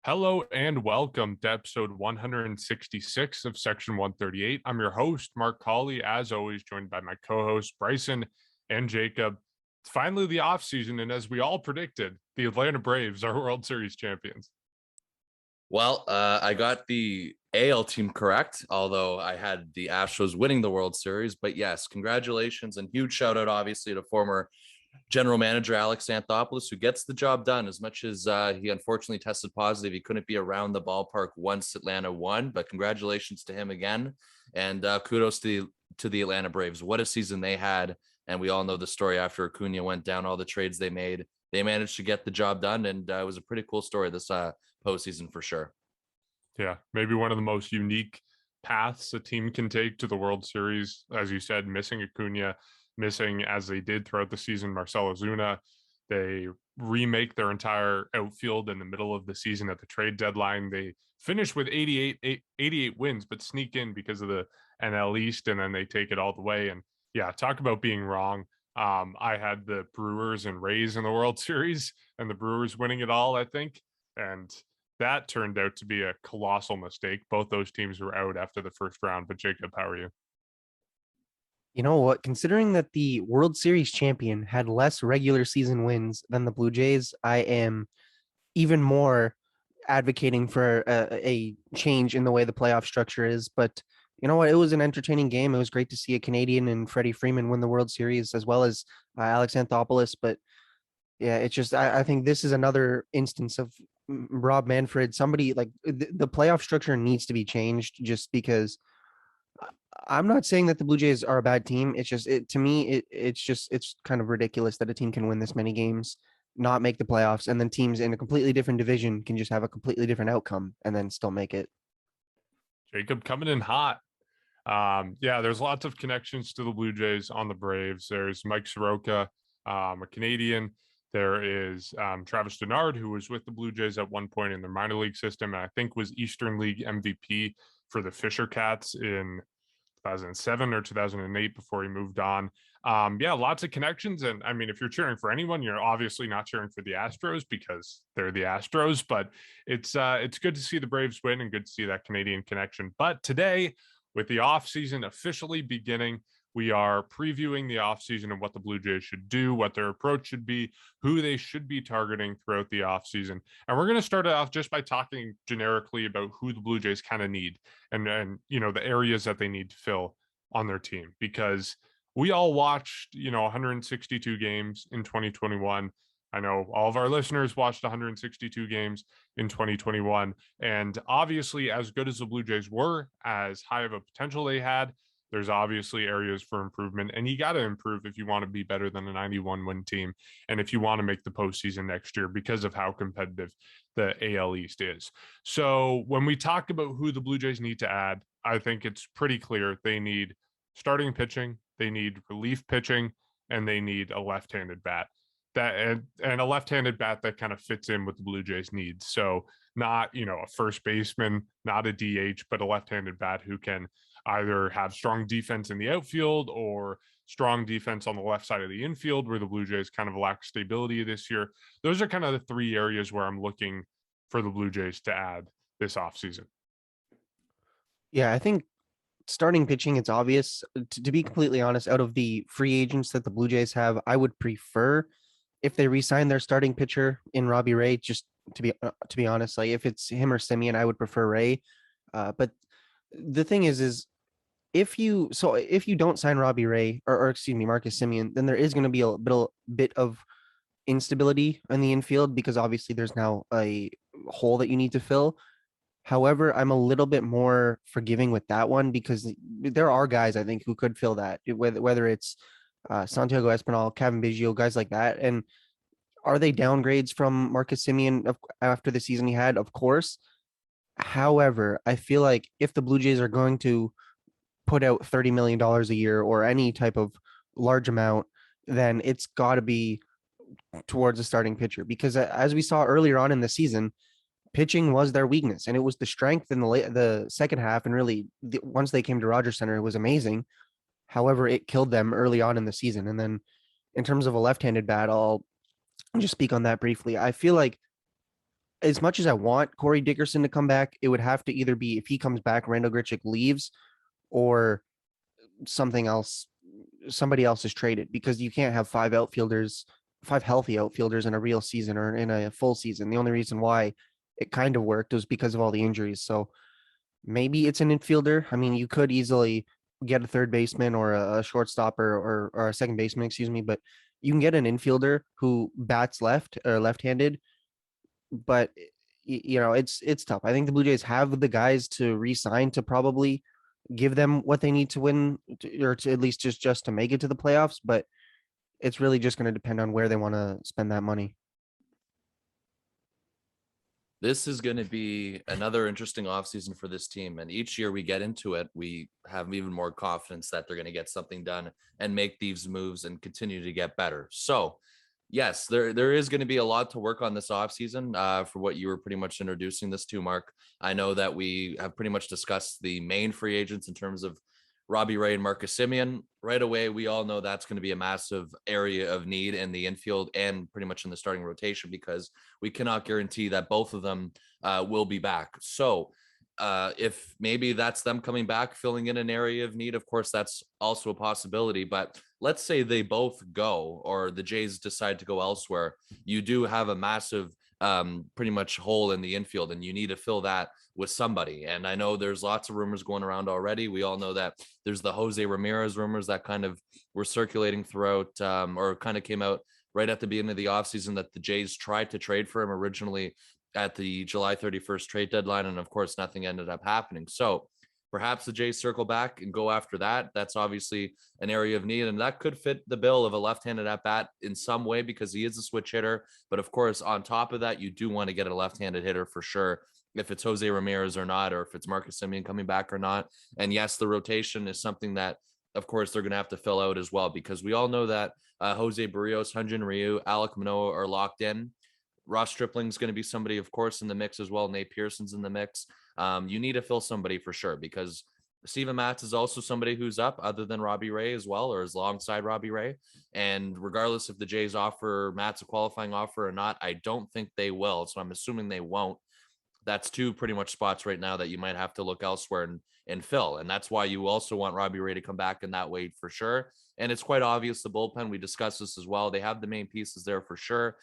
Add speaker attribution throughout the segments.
Speaker 1: Hello and welcome to episode 166 of Section 138. I'm your host, Mark Colley, as always, joined by my co-hosts, Bryson and Jacob. It's finally the offseason, and as we all predicted, the Atlanta Braves are World Series champions.
Speaker 2: Well, I got the AL team correct, although I had the Astros winning the World Series. But yes, congratulations and huge shout out, obviously, to former general manager Alex Anthopoulos, who gets the job done. As much as he unfortunately tested positive, he couldn't be around the ballpark once Atlanta won. But congratulations to him again, and kudos to the Atlanta Braves. What a season they had, and we all know the story after Acuna went down. All the trades they made, they managed to get the job done, and it was a pretty cool story this postseason for sure.
Speaker 1: Yeah, maybe one of the most unique paths a team can take to the World Series. As you said, missing Acuna, missing, as they did throughout the season, Marcell Ozuna. They remake their entire outfield in the middle of the season at the trade deadline. They finish with 88 wins, but sneak in because of the NL East, and then they take it all the way. And yeah, talk about being wrong. I had the Brewers and Rays in the World Series, and the Brewers winning it all, I think. And that turned out to be a colossal mistake. Both those teams were out after the first round. But Jacob, how are you?
Speaker 3: You know what? Considering that the World Series champion had less regular season wins than the Blue Jays, I am even more advocating for a change in the way the playoff structure is. But you know what? It was an entertaining game. It was great to see a Canadian and Freddie Freeman win the World Series, as well as Alex Anthopoulos. But yeah, it's just I think this is another instance of Rob Manfred. Somebody like the playoff structure needs to be changed, just because. I'm not saying that the Blue Jays are a bad team. It's just to me, it's kind of ridiculous that a team can win this many games, not make the playoffs, and then teams in a completely different division can just have a completely different outcome and then still make it.
Speaker 1: Jacob coming in hot. Yeah, there's lots of connections to the Blue Jays on the Braves. There's Mike Soroka, a Canadian. There is Travis Denard, who was with the Blue Jays at one point in their minor league system, and I think was Eastern League MVP for the Fisher Cats in 2007 or 2008 before he moved on. Yeah, lots of connections. And I mean, if you're cheering for anyone, you're obviously not cheering for the Astros because they're the Astros, but it's good to see the Braves win and good to see that Canadian connection. But today, with the offseason officially beginning, we are previewing the offseason and what the Blue Jays should do, what their approach should be, who they should be targeting throughout the offseason. And we're going to start it off just by talking generically about who the Blue Jays kind of need and you know, the areas that they need to fill on their team, because we all watched, 162 games in 2021. I know all of our listeners watched 162 games in 2021. And obviously, as good as the Blue Jays were, as high of a potential they had, there's obviously areas for improvement, and you got to improve if you want to be better than a 91 win team. And if you want to make the postseason next year because of how competitive the AL East is. So when we talk about who the Blue Jays need to add, I think it's pretty clear they need starting pitching, they need relief pitching, and they need a left-handed bat. That and a left-handed bat that kind of fits in with the Blue Jays needs. So not, a first baseman, not a DH, but a left-handed bat who can either have strong defense in the outfield or strong defense on the left side of the infield, where the Blue Jays kind of lack stability this year. Those are kind of the three areas where I'm looking for the Blue Jays to add this offseason.
Speaker 3: Yeah, I think starting pitching, it's obvious. To be completely honest, out of the free agents that the Blue Jays have, I would prefer if they re-sign their starting pitcher in Robbie Ray. Just to be honest, like if it's him or Simeon, I would prefer Ray. But the thing is if you don't sign Robbie Ray or excuse me, Marcus Simeon, then there is going to be a bit of instability in the infield, because obviously there's now a hole that you need to fill. However, I'm a little bit more forgiving with that one, because there are guys I think who could fill that, whether it's Santiago Espinal, Kevin Biggio, guys like that. And are they downgrades from Marcus Simeon after the season he had? Of course. However, I feel like if the Blue Jays are going to put out $30 million a year or any type of large amount, then it's got to be towards a starting pitcher, because as we saw earlier on in the season, pitching was their weakness, and it was the strength in the second half. And really, once they came to Rogers Center, it was amazing. However, it killed them early on in the season. And then in terms of a left-handed bat, I'll just speak on that briefly. I feel like as much as I want Corey Dickerson to come back, it would have to either be if he comes back, Randall Grichuk leaves, or something else, somebody else is traded, because you can't have five healthy outfielders in a real season or in a full season. The only reason why it kind of worked was because of all the injuries. So maybe it's an infielder. I mean, you could easily get a third baseman or a shortstop or a second baseman, excuse me, but you can get an infielder who bats left or left-handed, but it's tough. I think the Blue Jays have the guys to re-sign to probably give them what they need to win, or to at least just to make it to the playoffs, but it's really just going to depend on where they want to spend that money.
Speaker 2: This is going to be another interesting offseason for this team. And each year we get into it, we have even more confidence that they're going to get something done and make these moves and continue to get better. So yes, there is going to be a lot to work on this offseason for what you were pretty much introducing this to, Mark. I know that we have pretty much discussed the main free agents in terms of Robbie Ray and Marcus Semien. Right away, we all know that's going to be a massive area of need in the infield and pretty much in the starting rotation, because we cannot guarantee that both of them will be back. So if maybe that's them coming back, filling in an area of need, of course, that's also a possibility. But let's say they both go, or the Jays decide to go elsewhere. You do have a massive pretty much hole in the infield, and you need to fill that with somebody. And I know there's lots of rumors going around already. We all know that there's the Jose Ramirez rumors that kind of were circulating throughout or kind of came out right at the beginning of the offseason, that the Jays tried to trade for him originally at the July 31st trade deadline. And of course, nothing ended up happening. So perhaps the Jays circle back and go after that. That's obviously an area of need, and that could fit the bill of a left-handed at bat in some way, because he is a switch hitter. But of course, on top of that, you do want to get a left-handed hitter for sure, if it's Jose Ramirez or not, or if it's Marcus Semien coming back or not. And yes, the rotation is something that, of course, they're going to have to fill out as well, because we all know that Jose Barrios, Hyun-Jin Ryu, Alek Manoah are locked in. Ross Stripling's going to be somebody, of course, in the mix as well. Nate Pearson's in the mix. You need to fill somebody for sure, because Steven Matz is also somebody who's up other than Robbie Ray as well, or is alongside Robbie Ray. And regardless if the Jays offer Matz a qualifying offer or not, I don't think they will. So I'm assuming they won't. That's two pretty much spots right now that you might have to look elsewhere and fill. And that's why you also want Robbie Ray to come back in that way for sure. And it's quite obvious the bullpen, we discussed this as well. They have the main pieces there for sure,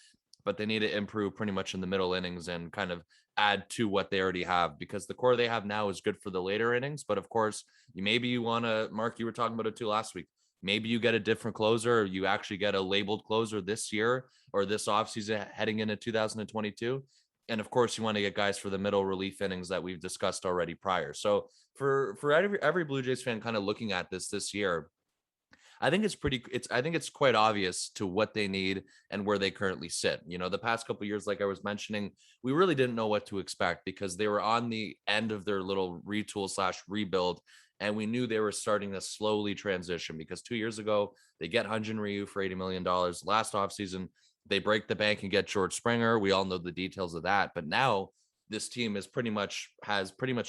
Speaker 2: but they need to improve pretty much in the middle innings and kind of add to what they already have, because the core they have now is good for the later innings. But of course, maybe you want to, Mark, you were talking about it too last week. Maybe you get a different closer, or you actually get a labeled closer this year or this offseason heading into 2022. And of course, you want to get guys for the middle relief innings that we've discussed already prior. So for every Blue Jays fan kind of looking at this year, I think it's quite obvious to what they need and where they currently sit. You know, the past couple of years, like I was mentioning, we really didn't know what to expect, because they were on the end of their little retool / rebuild. And we knew they were starting to slowly transition, because 2 years ago, they get Hyun-Jin Ryu for $80 million. Last offseason, they break the bank and get George Springer. We all know the details of that. But now this team has pretty much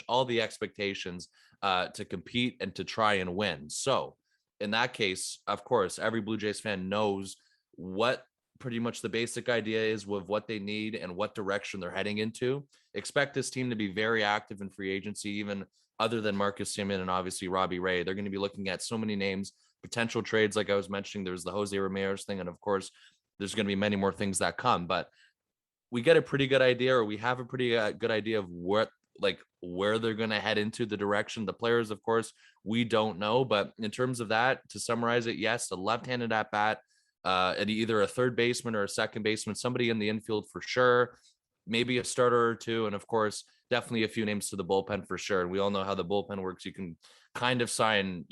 Speaker 2: all the expectations to compete and to try and win. So in that case, of course, every Blue Jays fan knows what pretty much the basic idea is with what they need and what direction they're heading into. Expect this team to be very active in free agency, even other than Marcus Semien and obviously Robbie Ray. They're going to be looking at so many names, potential trades. Like I was mentioning, there's the Jose Ramirez thing. And of course, there's going to be many more things that come, but we get a pretty good idea, or we have a pretty good idea of where they're going to head into the direction. The players, of course, we don't know, but in terms of that, to summarize it, yes, a left-handed at bat, and either a third baseman or a second baseman, somebody in the infield for sure, maybe a starter or two. And of course, definitely a few names to the bullpen for sure. And we all know how the bullpen works. You can kind of sign,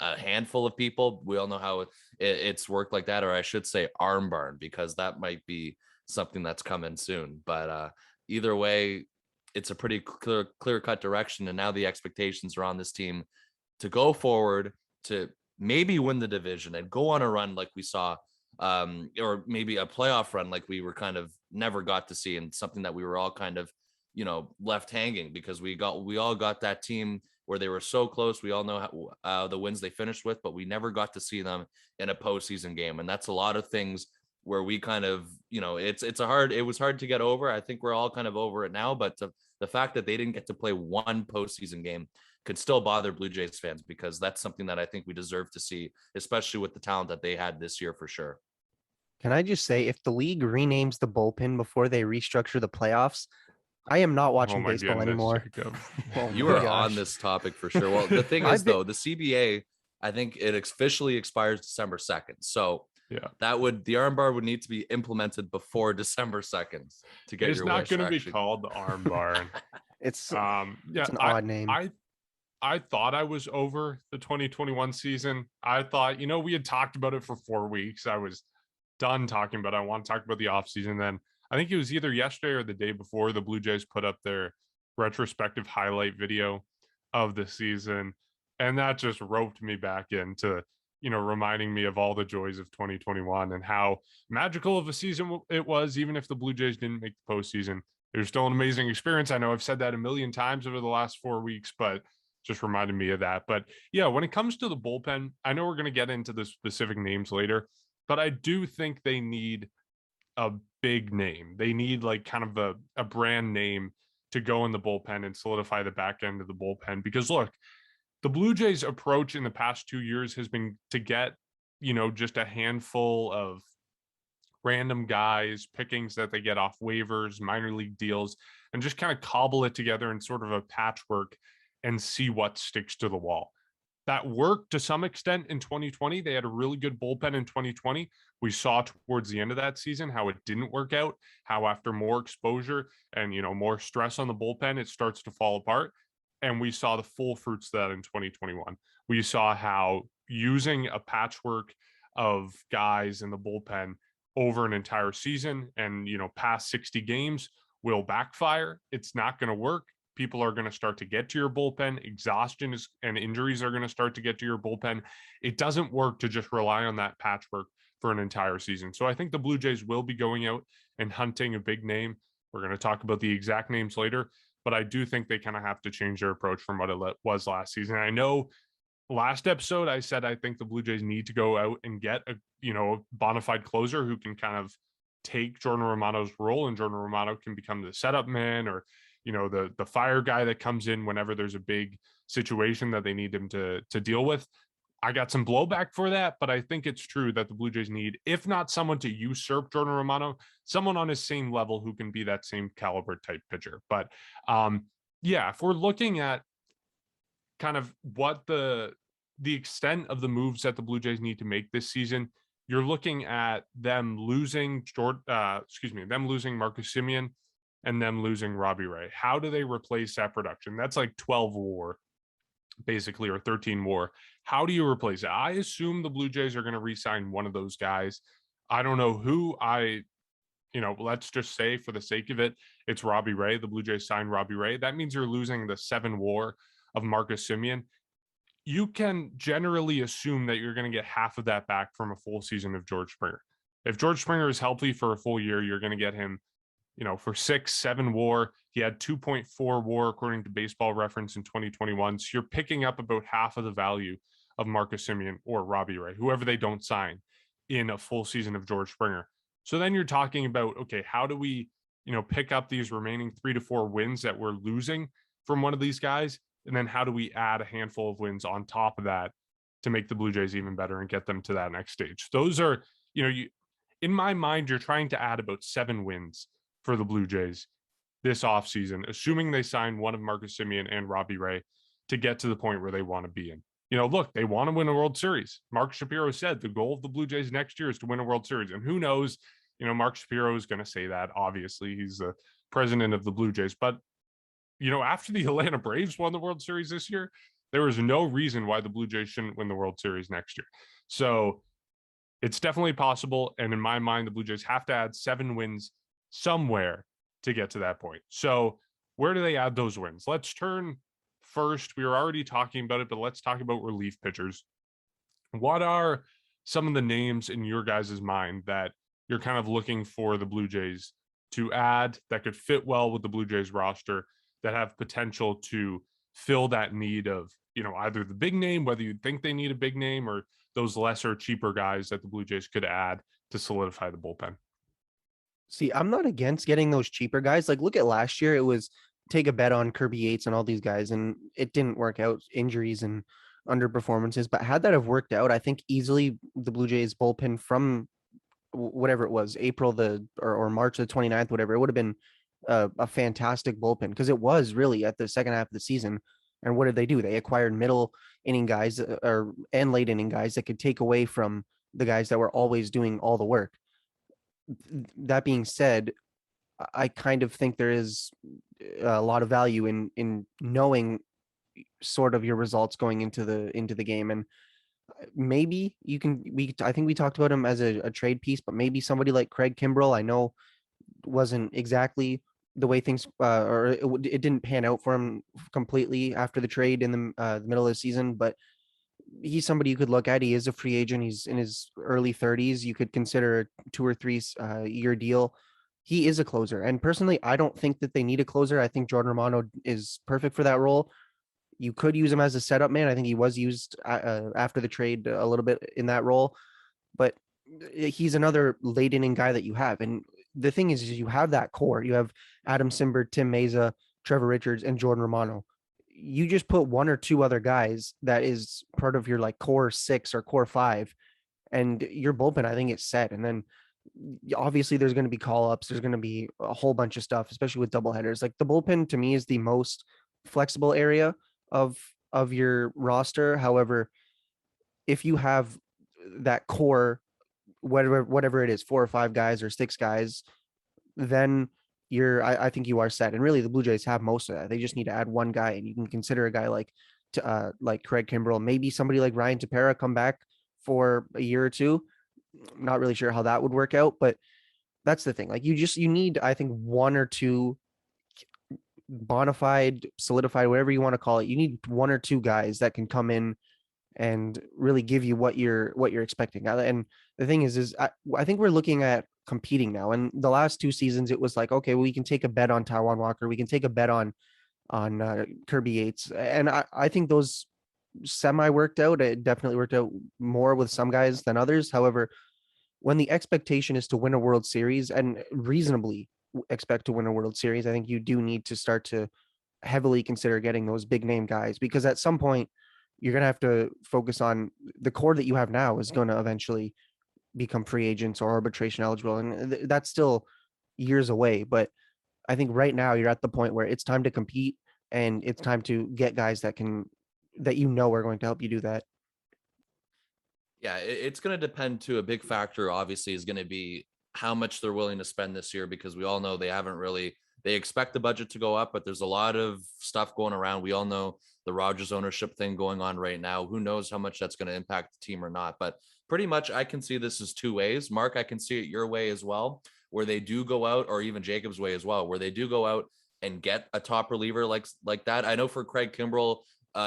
Speaker 2: a handful of people. We all know how it's worked like that, or I should say arm barn, because that might be something that's coming soon. But either way, it's a pretty clear cut direction. And now the expectations are on this team to go forward, to maybe win the division and go on a run like we saw, or maybe a playoff run like we were kind of never got to see, and something that we were all kind of, left hanging, because we all got that team where they were so close. We all know how, the wins they finished with, but we never got to see them in a postseason game. And that's a lot of things where we kind of, it was hard to get over. I think we're all kind of over it now, but the fact that they didn't get to play one postseason game could still bother Blue Jays fans, because that's something that I think we deserve to see, especially with the talent that they had this year for sure.
Speaker 3: Can I just say, if the league renames the bullpen before they restructure the playoffs, I am not watching baseball anymore.
Speaker 2: Oh you are on this topic for sure. Well, the thing is, though, the CBA, I think it officially expires December 2nd. So yeah, the armbar would need to be implemented before December 2nd to get
Speaker 1: it's
Speaker 2: your
Speaker 1: not going to be called the armbar.
Speaker 3: It's an odd name.
Speaker 1: I thought I was over the 2021 season. I thought, we had talked about it for 4 weeks. I was done talking about it. I want to talk about the offseason. Then I think it was either yesterday or the day before, the Blue Jays put up their retrospective highlight video of the season. And that just roped me back into, reminding me of all the joys of 2021 and how magical of a season it was. Even if the Blue Jays didn't make the postseason, it was still an amazing experience. I know I've said that a million times over the last 4 weeks, but just reminded me of that. But yeah, when it comes to the bullpen, I know we're going to get into the specific names later, but I do think they need a big name. They need like kind of a brand name to go in the bullpen and solidify the back end of the bullpen. Because look, the Blue Jays approach in the past 2 years has been to get, just a handful of random guys, pickings that they get off waivers, minor league deals, and just kind of cobble it together in sort of a patchwork and see what sticks to the wall. That worked to some extent in 2020. They had a really good bullpen in 2020. We saw towards the end of that season how it didn't work out, how after more exposure and, more stress on the bullpen, it starts to fall apart. And we saw the full fruits of that in 2021. We saw how using a patchwork of guys in the bullpen over an entire season and, past 60 games will backfire. It's not going to work. People are going to start to get to your bullpen. Exhaustion and injuries are going to start to get to your bullpen. It doesn't work to just rely on that patchwork for an entire season. So I think the Blue Jays will be going out and hunting a big name. We're going to talk about the exact names later, but I do think they kind of have to change their approach from what it was last season. I know last episode I said I think the Blue Jays need to go out and get a bona fide closer who can kind of take Jordan Romano's role, and Jordan Romano can become the setup man or the fire guy that comes in whenever there's a big situation that they need him to deal with. I got some blowback for that, but I think it's true that the Blue Jays need, if not someone to usurp Jordan Romano, someone on his same level who can be that same caliber type pitcher. But if we're looking at kind of what the extent of the moves that the Blue Jays need to make this season, you're looking at them losing Marcus Semien and them losing Robbie Ray. How do they replace that production? That's like 12 WAR, basically, or 13 WAR. How do you replace it? I assume the Blue Jays are going to re-sign one of those guys. I don't know who. Let's just say for the sake of it, it's Robbie Ray. The Blue Jays signed Robbie Ray. That means you're losing the 7 WAR of Marcus Semien. You can generally assume that you're going to get half of that back from a full season of George Springer. If George Springer is healthy for a full year, you're going to get him for 6-7 WAR. He had 2.4 WAR according to Baseball Reference in 2021. So you're picking up about half of the value of Marcus Semien or Robbie Ray, whoever they don't sign, in a full season of George Springer. So then you're talking about, okay, how do we, pick up these remaining 3 to 4 wins that we're losing from one of these guys? And then how do we add a handful of wins on top of that to make the Blue Jays even better and get them to that next stage? Those are, in my mind, you're trying to add about 7 wins for the Blue Jays this offseason, assuming they sign one of Marcus Semien and Robbie Ray to get to the point where they want to be in. Look, they want to win a World Series. Mark Shapiro said the goal of the Blue Jays next year is to win a World Series. And who knows, Mark Shapiro is going to say that. Obviously, he's the president of the Blue Jays. But, after the Atlanta Braves won the World Series this year, there was no reason why the Blue Jays shouldn't win the World Series next year. So it's definitely possible. And in my mind, the Blue Jays have to add 7 wins somewhere to get to that point. So where do they add those wins? Let's turn first. We were already talking about it, but let's talk about relief pitchers. What are some of the names in your guys' mind that you're kind of looking for the Blue Jays to add that could fit well with the Blue Jays roster, that have potential to fill that need of, either the big name, whether you think they need a big name, or those lesser, cheaper guys that the Blue Jays could add to solidify the bullpen.
Speaker 3: See, I'm not against getting those cheaper guys. Like, look at last year. It was take a bet on Kirby Yates and all these guys, and it didn't work out. Injuries and underperformances. But had that have worked out, I think easily the Blue Jays bullpen from whatever it was, April or March the 29th, whatever, it would have been a fantastic bullpen, because it was really at the second half of the season. And what did they do? They acquired middle inning guys and late inning guys that could take away from the guys that were always doing all the work. That being said, I kind of think there is a lot of value in knowing sort of your results going into the game. And maybe I think we talked about him as a trade piece, but maybe somebody like Craig Kimbrell, I know wasn't exactly the way things or it didn't pan out for him completely after the trade in the middle of the season, but he's somebody you could look at. He is a free agent. He's in his early 30s. You could consider a 2 or 3 year deal. He is a closer. And personally, I don't think that they need a closer. I think Jordan Romano is perfect for that role. You could use him as a setup man. I think he was used after the trade a little bit in that role, but he's another late inning guy that you have. And the thing is you have that core. You have Adam Simber, Tim Meza, Trevor Richards, and Jordan Romano. You just put 1 or 2 other guys that is part of your like core 6 or core 5, and your bullpen, I think, is set. And then obviously there's going to be call ups. There's going to be a whole bunch of stuff, especially with doubleheaders. Like, the bullpen to me is the most flexible area of your roster. However, if you have that core, whatever it is, 4 or 5 guys or 6 guys, then I think you are set. And really the Blue Jays have most of that. They just need to add 1 guy, and you can consider a guy like Craig Kimbrell, maybe somebody like Ryan Tepera come back for a year or 2. I'm not really sure how that would work out, but that's the thing. Like, you need, I think, 1 or 2 bona fide, solidified, whatever you want to call it. You need 1 or 2 guys that can come in and really give you what you're expecting. And the thing is I think we're looking at competing now. And the last 2 seasons, it was like, okay, well, we can take a bet on Taijuan Walker. We can take a bet on Kirby Yates. And I think those semi worked out. It definitely worked out more with some guys than others. However, when the expectation is to win a World Series, and reasonably expect to win a World Series, I think you do need to start to heavily consider getting those big name guys, because at some point you're going to have to focus on the core that you have now is going to eventually become free agents or arbitration eligible. And that's still years away. But I think right now you're at the point where it's time to compete, and it's time to get guys that are going to help you do that.
Speaker 2: Yeah, it's going to depend too. A big factor, obviously, is going to be how much they're willing to spend this year, because we all know they expect the budget to go up, but there's a lot of stuff going around. We all know the Rogers ownership thing going on right now. Who knows how much that's going to impact the team or not, but pretty much I can see this as 2 ways. Mark, I can see it your way as well, where they do go out, or even Jacob's way as well, where they do go out and get a top reliever like that. I know for Craig Kimbrell,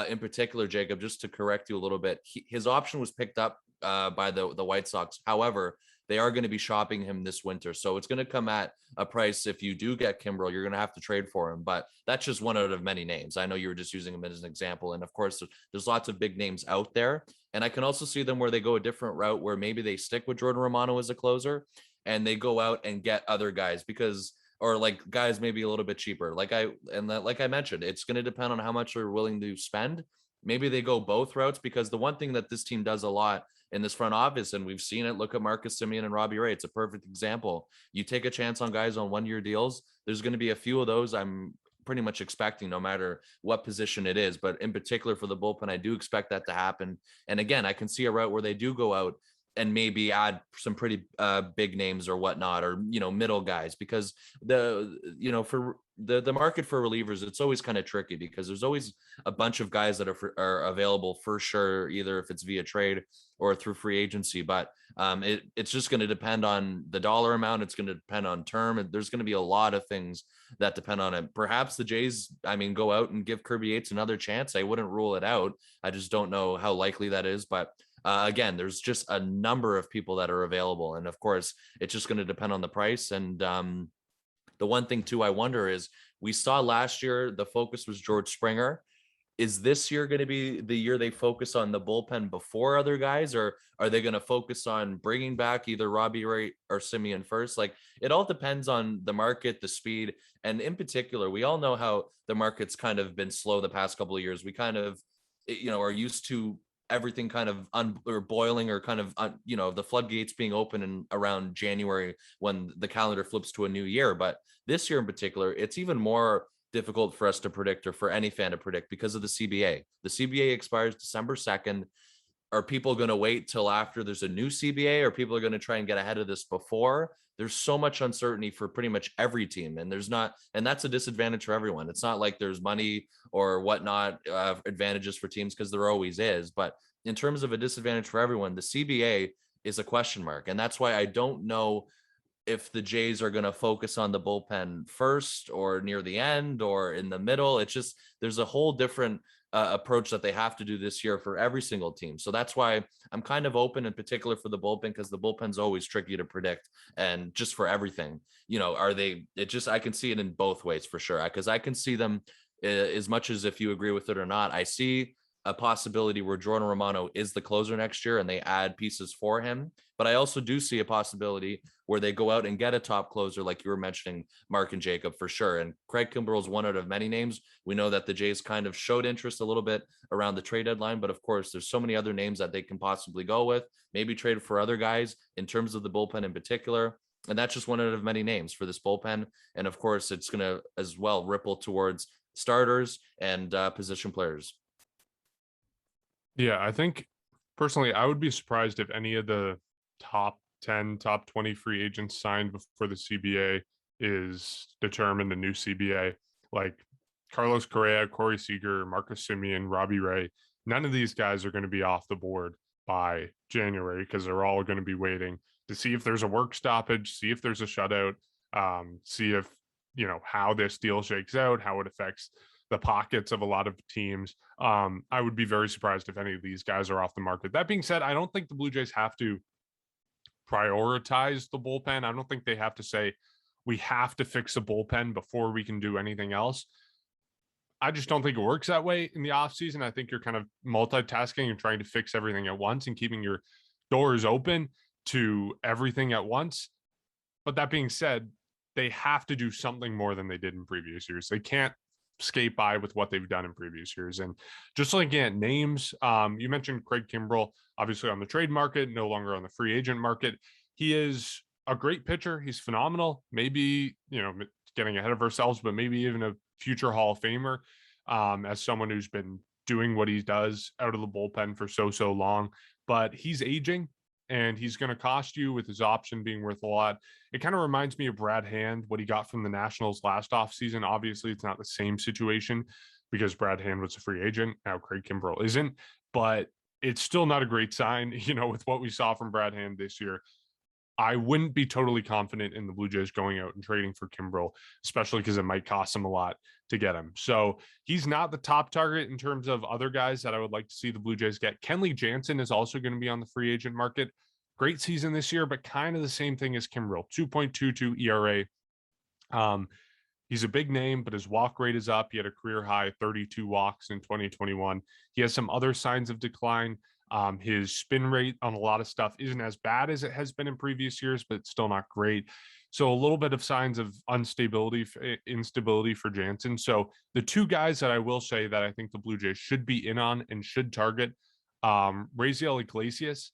Speaker 2: in particular, Jacob, just to correct you a little bit, his option was picked up by the White Sox. However, they are going to be shopping him this winter. So it's going to come at a price. If you do get Kimbrell, you're going to have to trade for him. But that's just one out of many names. I know you were just using him as an example. And of course, there's lots of big names out there. And I can also see them where they go a different route, where maybe they stick with Jordan Romano as a closer and they go out and get other guys, or like guys maybe a little bit cheaper. Like I mentioned, it's going to depend on how much they're willing to spend. Maybe they go both routes, because the one thing that this team does a lot in this front office, and we've seen it, look at Marcus Semien and Robbie Ray. It's a perfect example. You take a chance on guys on 1-year deals. There's going to be a few of those I'm pretty much expecting, no matter what position it is. But in particular for the bullpen, I do expect that to happen. And again, I can see a route where they do go out and maybe add some pretty big names or whatnot, or, middle guys, because for the market for relievers, it's always kind of tricky, because there's always a bunch of guys that are available for sure, either if it's via trade or through free agency. But it's just going to depend on the dollar amount. It's going to depend on term. And there's going to be a lot of things that depend on it. Perhaps the Jays, go out and give Kirby Yates another chance. I wouldn't rule it out. I just don't know how likely that is. But again, there's just a number of people that are available. And of course, it's just going to depend on the price. And the one thing too, I wonder is, we saw last year, the focus was George Springer. is this year going to be the year they focus on the bullpen before other guys, or are they going to focus on bringing back either Robbie Ray or Simeon first? Like, it all depends on the market, the speed, and in particular, we all know how the market's kind of been slow the past couple of years. We kind of, are used to everything kind of or boiling or kind of, the floodgates being open in around January when the calendar flips to a new year. But this year in particular, it's even more difficult for us to predict, or for any fan to predict, because of the CBA. The CBA expires December 2nd. Are people going to wait till after there's a new CBA, or people are going to try and get ahead of this before? There's so much uncertainty for pretty much every team, and that's a disadvantage for everyone. It's not like there's money or whatnot advantages for teams, because there always is. But in terms of a disadvantage for everyone, the CBA is a question mark. And that's why I don't know if the Jays are going to focus on the bullpen first, or near the end, or in the middle. It's just, there's a whole different approach that they have to do this year for every single team. So that's why I'm kind of open, in particular for the bullpen, because the bullpen's always tricky to predict. And just for everything, I can see it in both ways for sure. Because I can see them, as much as if you agree with it or not, I see a possibility where Jordan Romano is the closer next year and they add pieces for him. But I also do see a possibility where they go out and get a top closer, like you were mentioning, Mark and Jacob, for sure. And Craig Kimbrell is one out of many names. We know that the Jays kind of showed interest a little bit around the trade deadline, but of course, there's so many other names that they can possibly go with, maybe trade for other guys in terms of the bullpen in particular. And that's just one out of many names for this bullpen. And of course, it's going to as well ripple towards starters and position players.
Speaker 1: Yeah, I think personally, I would be surprised if any of the top 10, top 20 free agents signed before the CBA is determined, the new CBA. Like Carlos Correa, Cory Sears, Marcus Semien, Robbie Ray, none of these guys are going to be off the board by January, because they're all going to be waiting to see if there's a work stoppage, see if there's a shutout, see if, how this deal shakes out, how it affects the pockets of a lot of teams. I would be very surprised if any of these guys are off the market. That being said, I don't think the Blue Jays have to prioritize the bullpen. I don't think they have to say, we have to fix a bullpen before we can do anything else. I just don't think it works that way in the offseason. I think you're kind of multitasking and trying to fix everything at once and keeping your doors open to everything at once. But that being said, they have to do something more than they did in previous years. They can't skate by with what they've done in previous years. And just looking at names, you mentioned Craig Kimbrell, obviously on the trade market, no longer on the free agent market. He is a great pitcher. He's phenomenal. Maybe, getting ahead of ourselves, but maybe even a future Hall of Famer, as someone who's been doing what he does out of the bullpen for so long. But he's aging, and he's going to cost you, with his option being worth a lot. It kind of reminds me of Brad Hand, what he got from the Nationals last offseason. Obviously, it's not the same situation because Brad Hand was a free agent. Now Craig Kimbrell isn't, but it's still not a great sign, with what we saw from Brad Hand this year. I wouldn't be totally confident in the Blue Jays going out and trading for Kimbrell, especially because it might cost them a lot to get him. So he's not the top target in terms of other guys that I would like to see the Blue Jays get. Kenley Janssen is also going to be on the free agent market. Great season this year, but kind of the same thing as Kimbrell, 2.22 ERA. He's a big name, but his walk rate is up. He had a career high 32 walks in 2021. He has some other signs of decline. His spin rate on a lot of stuff isn't as bad as it has been in previous years, but it's still not great. So a little bit of signs of instability for Jansen. So the two guys that I will say that I think the Blue Jays should be in on and should target, Raziel Iglesias.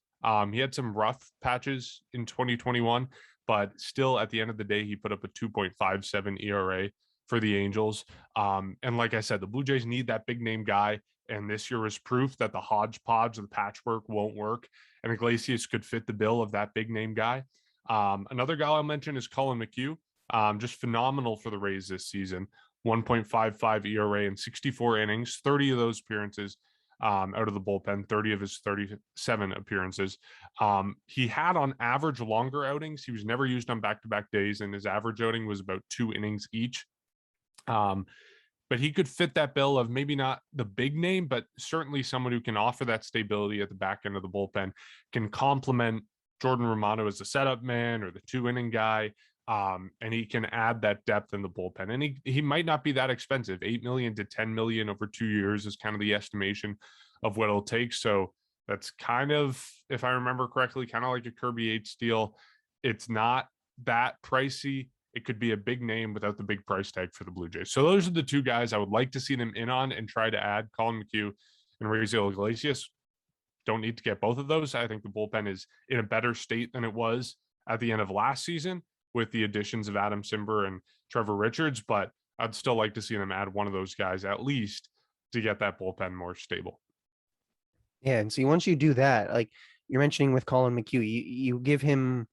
Speaker 1: He had some rough patches in 2021, but still at the end of the day, he put up a 2.57 ERA for the Angels. And like I said, the Blue Jays need that big name guy. And this year was proof that the hodgepodge of the patchwork won't work. And Iglesias could fit the bill of that big name guy. Another guy I'll mention is Colin Mchugh. Just phenomenal for the Rays this season. 1.55 ERA in 64 innings, 30 of those appearances out of the bullpen, 30 of his 37 appearances. He had on average longer outings. He was never used on back-to-back days, and his average outing was about 2 innings each. But he could fit that bill of maybe not the big name, but certainly someone who can offer that stability at the back end of the bullpen, can complement Jordan Romano as the setup man or the 2-inning guy. And he can add that depth in the bullpen. And he might not be that expensive. 8 million to 10 million over 2 years is kind of the estimation of what it'll take. So that's kind of, if I remember correctly, kind of like a Kirby Yates deal. It's not that pricey. It could be a big name without the big price tag for the Blue Jays. So those are the two guys I would like to see them in on and try to add. Colin Mchugh and Raziel Iglesias. Don't need to get both of those. I think the bullpen is in a better state than it was at the end of last season with the additions of Adam Simber and Trevor Richards, but I'd still like to see them add one of those guys at least to get that bullpen more stable.
Speaker 3: Yeah, and see, once you do that, like you're mentioning with Colin Mchugh, you give him.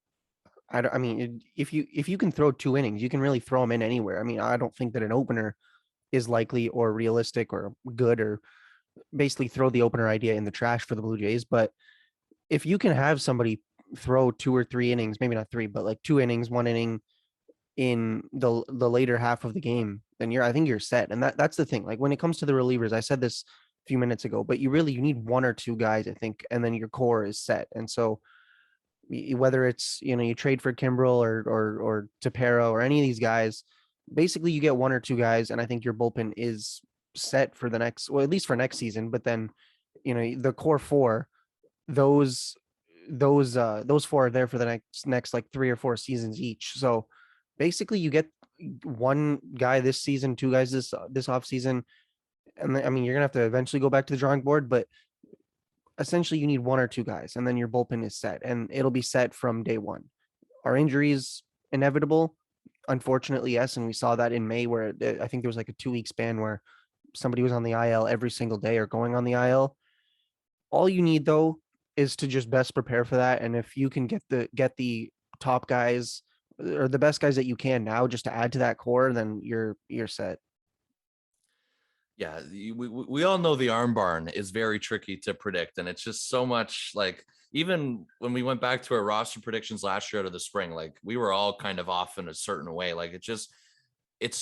Speaker 3: I mean, if you can throw 2 innings, you can really throw him in anywhere. I mean, I don't think that an opener is likely or realistic or good, or basically throw the opener idea in the trash for the Blue Jays. But if you can have somebody throw 2 or 3 innings, maybe not 3, but like 2 innings, 1 inning in the later half of the game, then I think you're set. And that's the thing. Like when it comes to the relievers, I said this a few minutes ago, but you need 1 or 2 guys, I think, and then your core is set. And so whether it's, you trade for Kimbrell or Tapera or any of these guys, basically you get 1 or 2 guys, and I think your bullpen is set for the next, well, at least for next season. But then, the core 4, those 4 are there for the next like 3 or 4 seasons each. So basically you get 1 guy this season, 2 guys this off season. And I mean, you're gonna have to eventually go back to the drawing board, but essentially you need 1 or 2 guys, and then your bullpen is set, and it'll be set from day 1. Are injuries inevitable? Unfortunately, yes. And we saw that in May, where I think there was like a 2-week span where somebody was on the IL every single day or going on the IL. All you need though is to just best prepare for that. And if you can get the top guys or the best guys that you can now, just to add to that core, then you're set.
Speaker 2: Yeah, we all know the arm barn is very tricky to predict, and it's just so much like, even when we went back to our roster predictions last year out of the spring, like we were all kind of off in a certain way. Like it's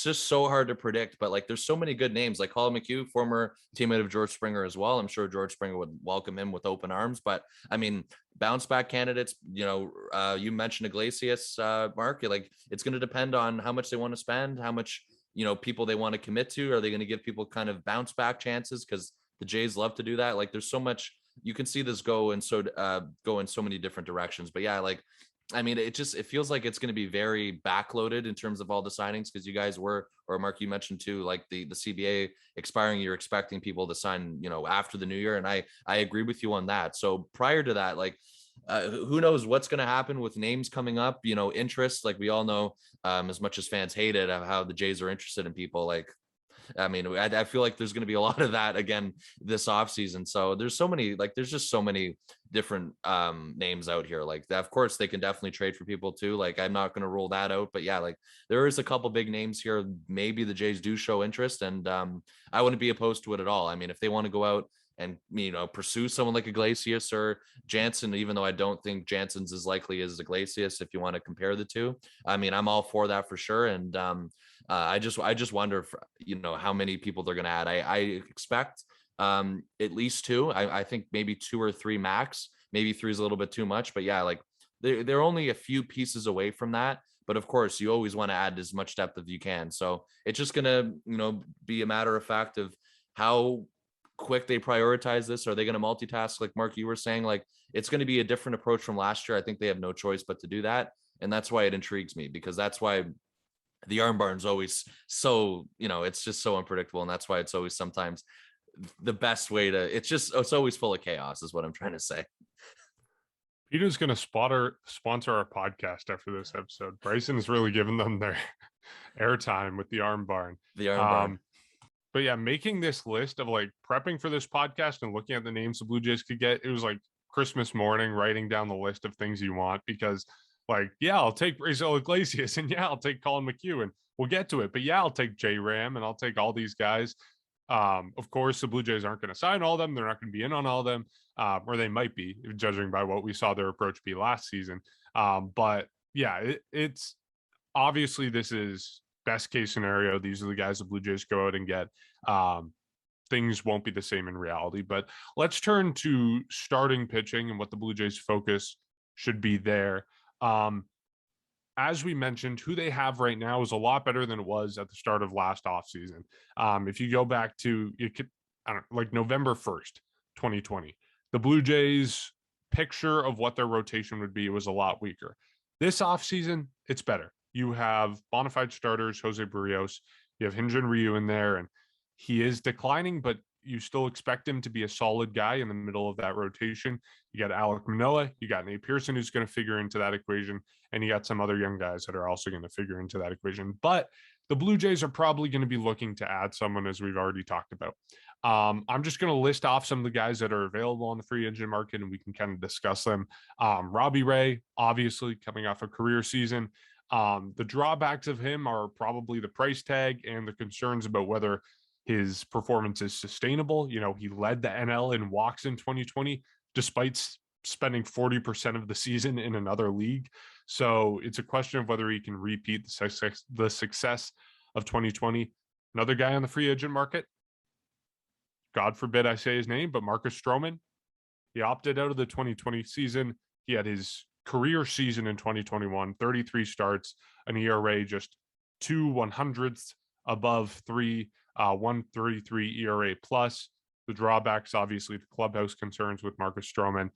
Speaker 2: just so hard to predict. But like there's so many good names, like Colin Mchugh, former teammate of George Springer as well. I'm sure George Springer would welcome him with open arms. But I mean, bounce back candidates, you mentioned Iglesias, Mark, like it's going to depend on how much they want to spend, how much people they want to commit to. Are they going to give people kind of bounce back chances? Because the Jays love to do that. Like there's so much, you can see this go in so many different directions. But yeah, like, I mean, it feels like it's going to be very backloaded in terms of all the signings, because you guys or Mark, you mentioned too, like the CBA expiring, you're expecting people to sign, after the new year. And I agree with you on that. So prior to that, like, who knows what's going to happen with names coming up, interest, like we all know, as much as fans hate it, how the Jays are interested in people. Like, I mean, I feel like there's going to be a lot of that again this offseason. So there's just so many different names out here. Like, of course, they can definitely trade for people too. Like, I'm not going to rule that out. But yeah, like there is a couple big names here. Maybe the Jays do show interest, and I wouldn't be opposed to it at all. I mean, if they want to go out and pursue someone like Iglesias or Janssen, even though I don't think Janssen's as likely as Iglesias, if you want to compare the two, I mean, I'm all for that for sure. And I just wonder if, how many people they're going to add. I expect at least 2. I think maybe 2 or 3 max. Maybe 3 is a little bit too much, but yeah, like they're only a few pieces away from that. But of course, you always want to add as much depth as you can. So it's just going to, be a matter of fact of how quick they prioritize this. Are they going to multitask? Like Mark, you were saying, like it's going to be a different approach from last year. I think they have no choice but to do that. And that's why it intrigues me, because that's why the arm barn's always so, it's just so unpredictable. And that's why it's always sometimes the best way to, it's always full of chaos is what I'm trying to say.
Speaker 1: Peter's going to sponsor our podcast after this episode. Bryson's really giving them their airtime with the arm barn.
Speaker 2: The arm barn.
Speaker 1: But yeah, making this list of like prepping for this podcast and looking at the names the Blue Jays could get, it was like Christmas morning, writing down the list of things you want, because like, yeah, I'll take Raziel Iglesias, and yeah, I'll take Colin Mchugh, and we'll get to it. But yeah, I'll take J Ram, and I'll take all these guys. Of course, the Blue Jays aren't going to sign all of them. They're not going to be in on all of them, or they might be, judging by what we saw their approach be last season. But yeah, it's obviously this is best case scenario. These are the guys the Blue Jays go out and get. Things won't be the same in reality. But let's turn to starting pitching and what the Blue Jays focus should be there. as we mentioned, who they have right now is a lot better than it was at the start of last offseason. If you go back to like November 1st, 2020, the Blue Jays picture of what their rotation would be was a lot weaker. This offseason, it's better. You have bona fide starters, Jose Barrios, you have Hyun-Jin Ryu in there, and he is declining, but you still expect him to be a solid guy in the middle of that rotation. You got Alek Manoah, you got Nate Pearson, who's going to figure into that equation, and you got some other young guys that are also going to figure into that equation. But the Blue Jays are probably going to be looking to add someone, as we've already talked about. I'm just going to list off some of the guys that are available on the free agent market, and we can kind of discuss them. Robbie Ray, obviously coming off a career season. The drawbacks of him are probably the price tag and the concerns about whether his performance is sustainable. You know, he led the NL in walks in 2020, despite spending 40% of the season in another league. So it's a question of whether he can repeat the success of 2020. Another guy on the free agent market, God forbid I say his name, but Marcus Strowman. He opted out of the 2020 season. He had his career season in 2021, 33 starts, an ERA just 2/100ths above 3, 133 ERA plus. The drawbacks, obviously, the clubhouse concerns with Marcus Strowman.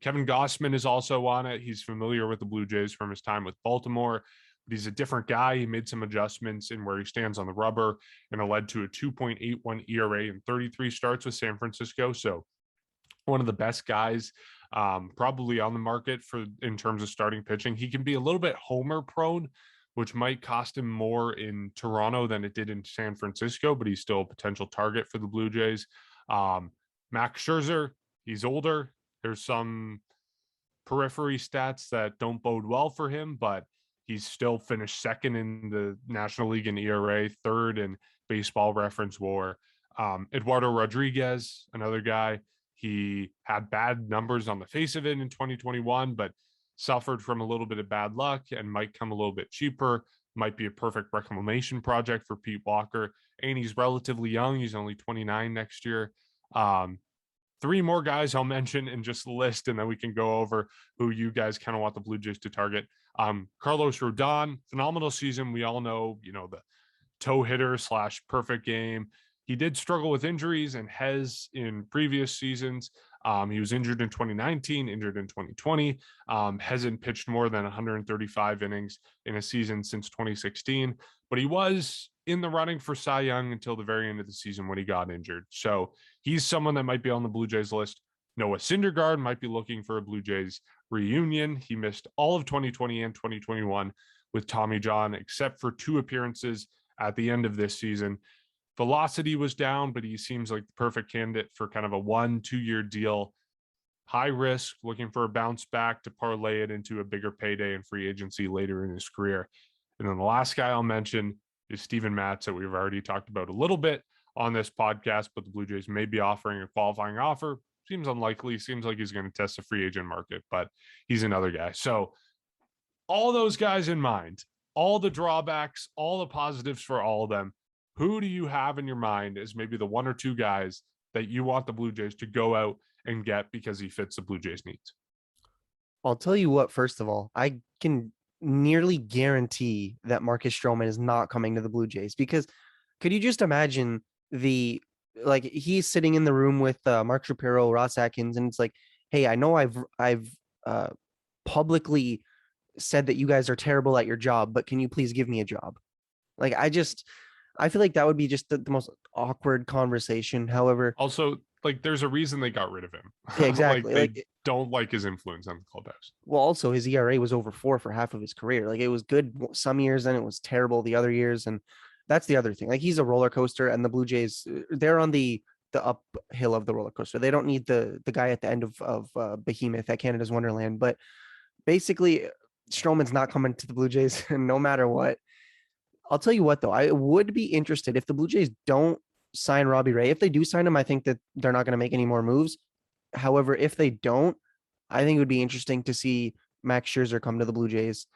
Speaker 1: Kevin Gossman is also on it. He's familiar with the Blue Jays from his time with Baltimore, but he's a different guy. He made some adjustments in where he stands on the rubber, and it led to a 2.81 ERA in 33 starts with San Francisco. So one of the best guys probably on the market in terms of starting pitching. He can be a little bit homer prone, which might cost him more in Toronto than it did in San Francisco, but he's still a potential target for the Blue Jays. Max Scherzer, he's older. There's some periphery stats that don't bode well for him, but he's still finished second in the National League in ERA, third in Baseball Reference WAR. Eduardo Rodriguez, another guy. He had bad numbers on the face of it in 2021, but suffered from a little bit of bad luck and might come a little bit cheaper, might be a perfect reclamation project for Pete Walker. And he's relatively young. He's only 29 next year. Three more guys I'll mention in just the list, and then we can go over who you guys kind of want the Blue Jays to target. Carlos Rodon, phenomenal season. We all know, the toe hitter / perfect game. He did struggle with injuries and has in previous seasons. He was injured in 2019, injured in 2020, hasn't pitched more than 135 innings in a season since 2016, but he was in the running for Cy Young until the very end of the season when he got injured. So he's someone that might be on the Blue Jays list. Noah Syndergaard might be looking for a Blue Jays reunion. He missed all of 2020 and 2021 with Tommy John, except for 2 appearances at the end of this season. Velocity was down, but he seems like the perfect candidate for kind of a 1-2 year deal. High risk, looking for a bounce back to parlay it into a bigger payday in free agency later in his career. And then the last guy I'll mention is Steven Matz, that we've already talked about a little bit on this podcast, but the Blue Jays may be offering a qualifying offer. Seems unlikely. Seems like he's going to test the free agent market, but he's another guy. So all those guys in mind, all the drawbacks, all the positives for all of them, who do you have in your mind as maybe the 1 or 2 guys that you want the Blue Jays to go out and get because he fits the Blue Jays needs?
Speaker 3: I'll tell you what, first of all, I can nearly guarantee that Marcus Strowman is not coming to the Blue Jays, because could you just imagine he's sitting in the room with Mark Shapiro, Ross Atkins, and it's like, hey, I know I've publicly said that you guys are terrible at your job, but can you please give me a job? I feel like that would be just the most awkward conversation. However,
Speaker 1: also, there's a reason they got rid of him.
Speaker 3: Yeah, exactly.
Speaker 1: They don't like his influence on the clubhouse.
Speaker 3: Well, also his ERA was over 4 for half of his career. It was good some years, and it was terrible the other years. And that's the other thing. He's a roller coaster, and the Blue Jays, they're on the uphill of the roller coaster. They don't need the guy at the end of Behemoth at Canada's Wonderland. But basically, Strowman's not coming to the Blue Jays no matter what. I'll tell you what, though, I would be interested if the Blue Jays don't sign Robbie Ray. If they do sign him, I think that they're not going to make any more moves. However, if they don't, I think it would be interesting to see Max Scherzer come to the Blue Jays.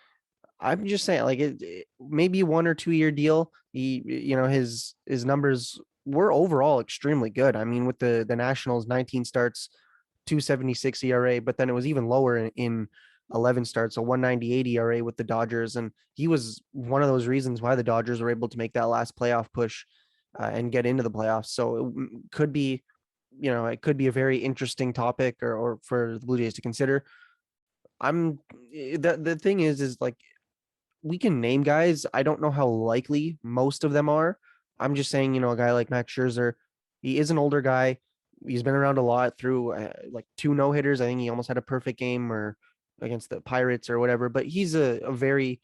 Speaker 3: I'm just saying, maybe a 1 or 2 year deal. His numbers were overall extremely good. I mean, with the Nationals, 19 starts, 2.76 ERA, but then it was even lower in 11 starts, a 198 ERA with the Dodgers. And he was one of those reasons why the Dodgers were able to make that last playoff push and get into the playoffs. So it could be, it could be a very interesting topic or for the Blue Jays to consider. The thing is like, we can name guys. I don't know how likely most of them are. I'm just saying, a guy like Max Scherzer, he is an older guy. He's been around a lot through like 2 no-hitters. I think he almost had a perfect game or against the Pirates or whatever, but he's a very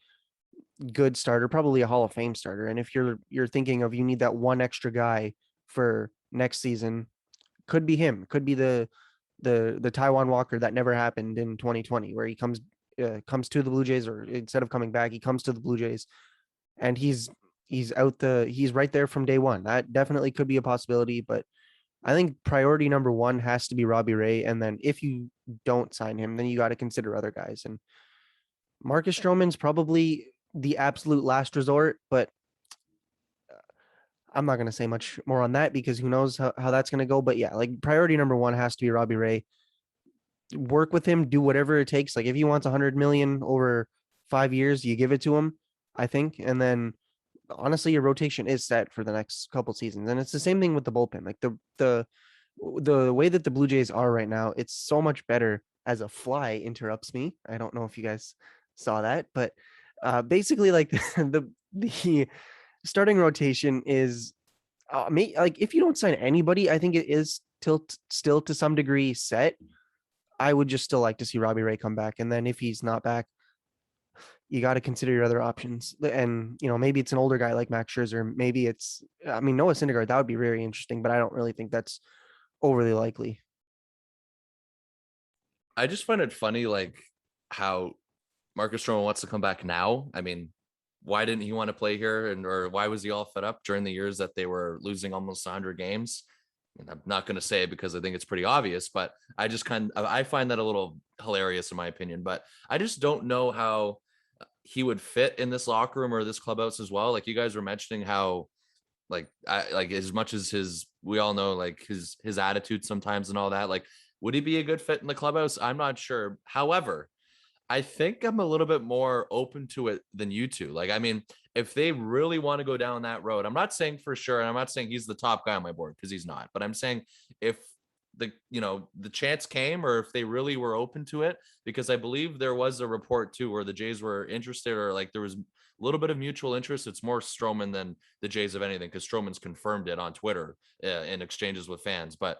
Speaker 3: good starter, probably a Hall of Fame starter. And if you're thinking of, you need that one extra guy for next season, could be him, could be the Taiwan Walker that never happened in 2020, where he comes to the Blue Jays, or instead of coming back, he comes to the Blue Jays, and he's right there from day one. That definitely could be a possibility, but I think priority number 1 has to be Robbie Ray. And then if you don't sign him, then you got to consider other guys. And Marcus Stroman's probably the absolute last resort, but I'm not going to say much more on that because who knows how that's going to go. But yeah, like priority number 1 has to be Robbie Ray. Work with him, do whatever it takes. Like if he wants 100 million over 5 years, you give it to him, I think. And then honestly, your rotation is set for the next couple seasons. And it's the same thing with the bullpen. Like the way that the Blue Jays are right now, it's so much better. As a fly interrupts me, I don't know if you guys saw that, but basically like the starting rotation is like if you don't sign anybody, I think it is still to some degree set. I would just still like to see Robbie Ray come back. And then if he's not back, you got to consider your other options. And, maybe it's an older guy like Max Scherzer. Maybe it's, Noah Syndergaard, that would be very interesting, but I don't really think that's overly likely.
Speaker 2: I just find it funny, like how Marcus Stroman wants to come back now. I mean, why didn't he want to play here? Or why was he all fed up during the years that they were losing almost 100 games? And I'm not going to say it because I think it's pretty obvious, but I find that a little hilarious in my opinion, but I just don't know how he would fit in this locker room or this clubhouse as well. Like you guys were mentioning how, like as much as we all know, like his attitude sometimes and all that, like, would he be a good fit in the clubhouse? I'm not sure. However, I think I'm a little bit more open to it than you two. Like, I mean, if they really want to go down that road, I'm not saying for sure, and I'm not saying he's the top guy on my board because he's not, but I'm saying if the chance came, or if they really were open to it, because I believe there was a report too where the Jays were interested, or like there was a little bit of mutual interest. It's more Strowman than the Jays of anything, because Strowman's confirmed it on Twitter in exchanges with fans. But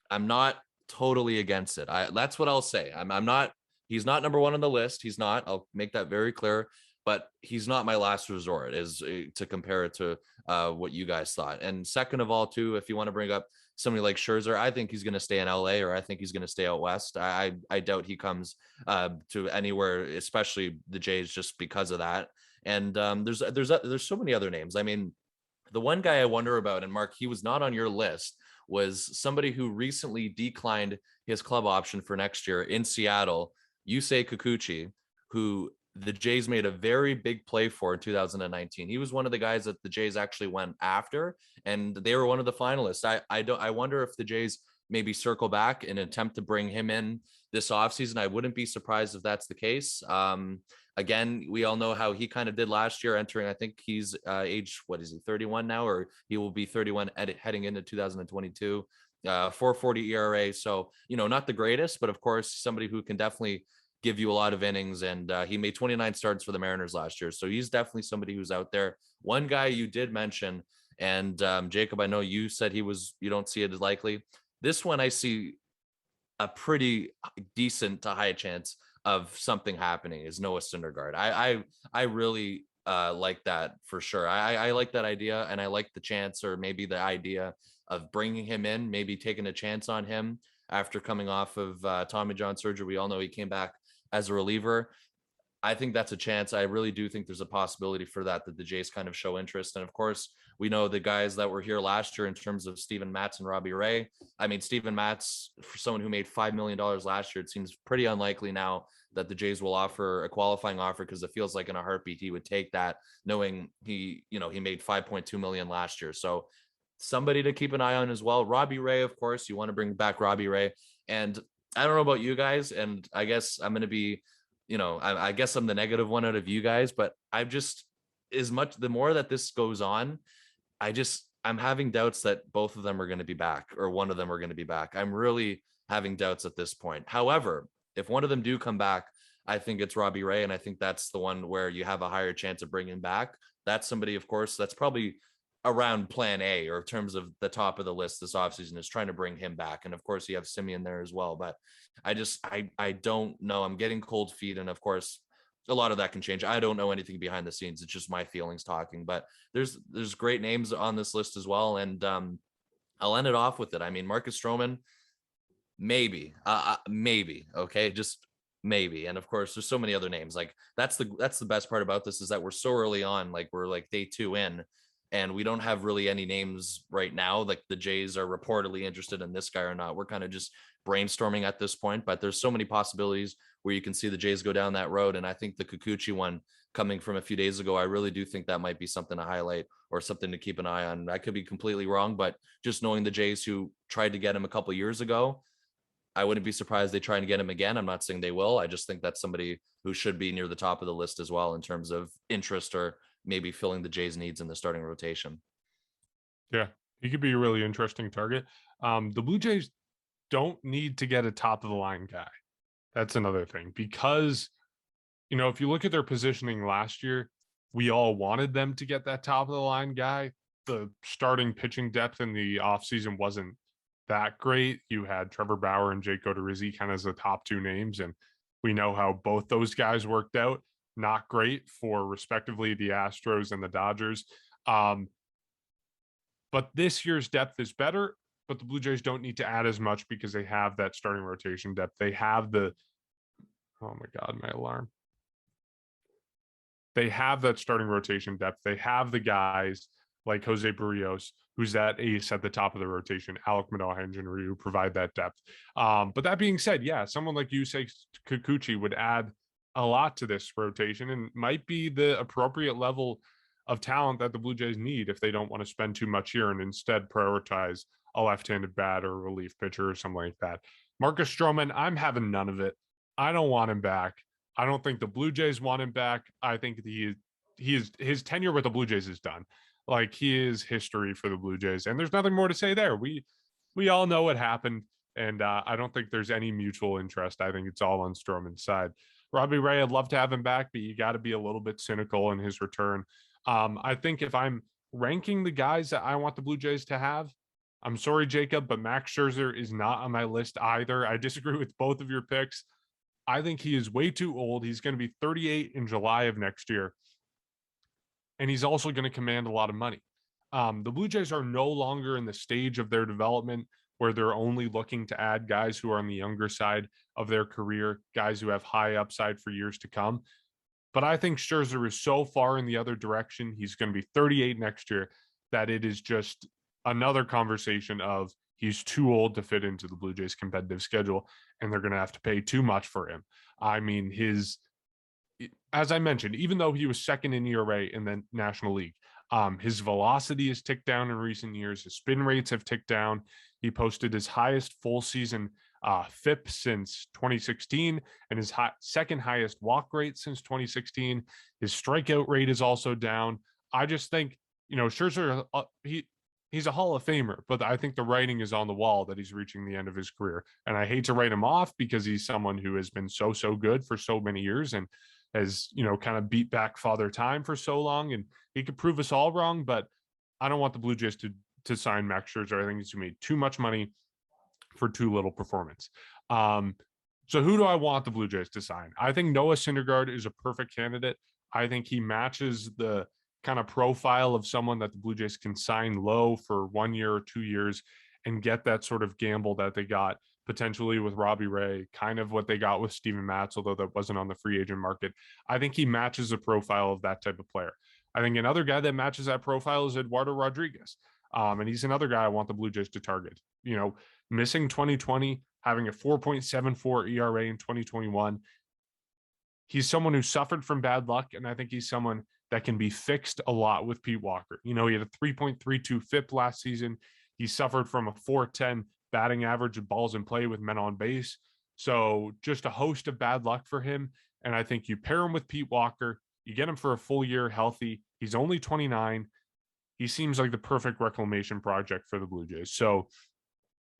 Speaker 2: I'm not totally against it. That's what I'll say. I'm not. He's not number 1 on the list. He's not. I'll make that very clear. But he's not my last resort, is to compare it to what you guys thought. And second of all, too, if you want to bring up somebody like Scherzer, I think he's going to stay in LA, or I think he's going to stay out west. I doubt he comes to anywhere, especially the Jays, just because of that. And there's so many other names. I mean, the one guy I wonder about, and Mark, he was not on your list, was somebody who recently declined his club option for next year in Seattle, Yusei Kikuchi, who the Jays made a very big play for in 2019. He was one of the guys that the Jays actually went after, and they were one of the finalists. I wonder if the Jays maybe circle back and attempt to bring him in this offseason. I wouldn't be surprised if that's the case. Again, we all know how he kind of did last year, entering, I think he's age, what is he, 31 now, or he will be 31 heading into 2022. 4.40 ERA. So, not the greatest, but of course, somebody who can definitely give you a lot of innings. And he made 29 starts for the Mariners last year. So he's definitely somebody who's out there. One guy you did mention, and Jacob, I know you said you don't see it as likely. This one, I see a pretty decent to high chance of something happening, is Noah Syndergaard. I really like that for sure. I like that idea, and I like the chance, or maybe the idea of bringing him in, maybe taking a chance on him after coming off of Tommy John surgery. We all know he came back as a reliever. I think that's a chance. I really do think there's a possibility for that the Jays kind of show interest. And of course, we know the guys that were here last year in terms of Steven Matz and Robbie Ray. I mean, Steven Matz, for someone who made $5 million last year, it seems pretty unlikely now that the Jays will offer a qualifying offer, because it feels like in a heartbeat he would take that, knowing he made $5.2 million last year. So somebody to keep an eye on as well. Robbie Ray, of course, you want to bring back Robbie Ray. And I don't know about you guys, and I guess I'm going to be I guess I'm the negative one out of you guys, but I've just, the more that this goes on, I'm having doubts that both of them are going to be back, or one of them are going to be back. I'm really having doubts at this point. However, if one of them do come back, I think it's Robbie Ray, and I think that's the one where you have a higher chance of bringing back. That's somebody, of course, that's probably around plan A, or in terms of the top of the list this offseason, is trying to bring him back. And of course you have Simeon there as well, but I don't know. I'm getting cold feet. And of course, a lot of that can change. I don't know anything behind the scenes. It's just my feelings talking, but there's great names on this list as well. And I'll end it off with it. I mean, Marcus Strowman, maybe, okay, just maybe. And of course, there's so many other names. Like that's the best part about this, is that we're so early on. Like we're like day 2 in, and we don't have really any names right now. Like the Jays are reportedly interested in this guy or not. We're kind of just brainstorming at this point, but there's so many possibilities where you can see the Jays go down that road. And I think the Kikuchi one coming from a few days ago, I really do think that might be something to highlight or something to keep an eye on. I could be completely wrong, but just knowing the Jays who tried to get him a couple years ago, I wouldn't be surprised they try and get him again. I'm not saying they will. I just think that's somebody who should be near the top of the list as well in terms of interest, or maybe filling the Jays' needs in the starting rotation.
Speaker 1: Yeah, he could be a really interesting target. The Blue Jays don't need to get a top of the line guy. That's another thing, because, if you look at their positioning last year, we all wanted them to get that top of the line guy. The starting pitching depth in the offseason wasn't that great. You had Trevor Bauer and Jake Odorizzi kind of as the top 2 names, and we know how both those guys worked out. Not great for respectively the Astros and the Dodgers. But this year's depth is better, but the Blue Jays don't need to add as much because they have that starting rotation depth. They have oh my God, my alarm. They have that starting rotation depth. They have the guys like Jose Barrios, who's that ace at the top of the rotation, Alec Manoah and Henry, who provide that depth. But that being said, yeah, someone like Yusei Kikuchi would add a lot to this rotation and might be the appropriate level of talent that the Blue Jays need if they don't want to spend too much here and instead prioritize a left-handed bat or relief pitcher or something like that. Marcus Stroman, I'm having none of it. I don't want him back. I don't think the Blue Jays want him back. I think his tenure with the Blue Jays is done. Like, he is history for the Blue Jays, and there's nothing more to say there. We all know what happened, and I don't think there's any mutual interest. I think it's all on Stroman's side. Robbie Ray, I'd love to have him back, but you got to be a little bit cynical in his return. I think if I'm ranking the guys that I want the Blue Jays to have, I'm sorry, Jacob, but Max Scherzer is not on my list either. I disagree with both of your picks. I think he is way too old. He's going to be 38 in July of next year, and he's also going to command a lot of money. The Blue Jays are no longer in the stage of their development where they're only looking to add guys who are on the younger side of their career, guys who have high upside for years to come. But I think Scherzer is so far in the other direction, he's going to be 38 next year, that it is just another conversation of he's too old to fit into the Blue Jays competitive schedule, and they're going to have to pay too much for him. I mean, as I mentioned, even though he was second in ERA in the National League, his velocity has ticked down in recent years. His spin rates have ticked down. He posted his highest full season FIP since 2016 and his second highest walk rate since 2016. His strikeout rate is also down. I just think, Scherzer, he's a Hall of Famer, but I think the writing is on the wall that he's reaching the end of his career. And I hate to write him off because he's someone who has been so good for so many years and has, kind of beat back Father Time for so long. And he could prove us all wrong, but I don't want the Blue Jays to sign Max Scherzer. I think he's made too much money for too little performance. So who do I want the Blue Jays to sign? I think Noah Syndergaard is a perfect candidate. I think he matches the kind of profile of someone that the Blue Jays can sign low for 1 year or 2 years and get that sort of gamble that they got potentially with Robbie Ray, kind of what they got with Steven Matz, although that wasn't on the free agent market. I think he matches the profile of that type of player. I think another guy that matches that profile is Eduardo Rodriguez. And he's another guy I want the Blue Jays to target. Missing 2020, having a 4.74 ERA in 2021. He's someone who suffered from bad luck, and I think he's someone that can be fixed a lot with Pete Walker. He had a 3.32 FIP last season. He suffered from a 4.10 batting average of balls in play with men on base. So just a host of bad luck for him. And I think you pair him with Pete Walker, you get him for a full year healthy. He's only 29. He seems like the perfect reclamation project for the Blue Jays. So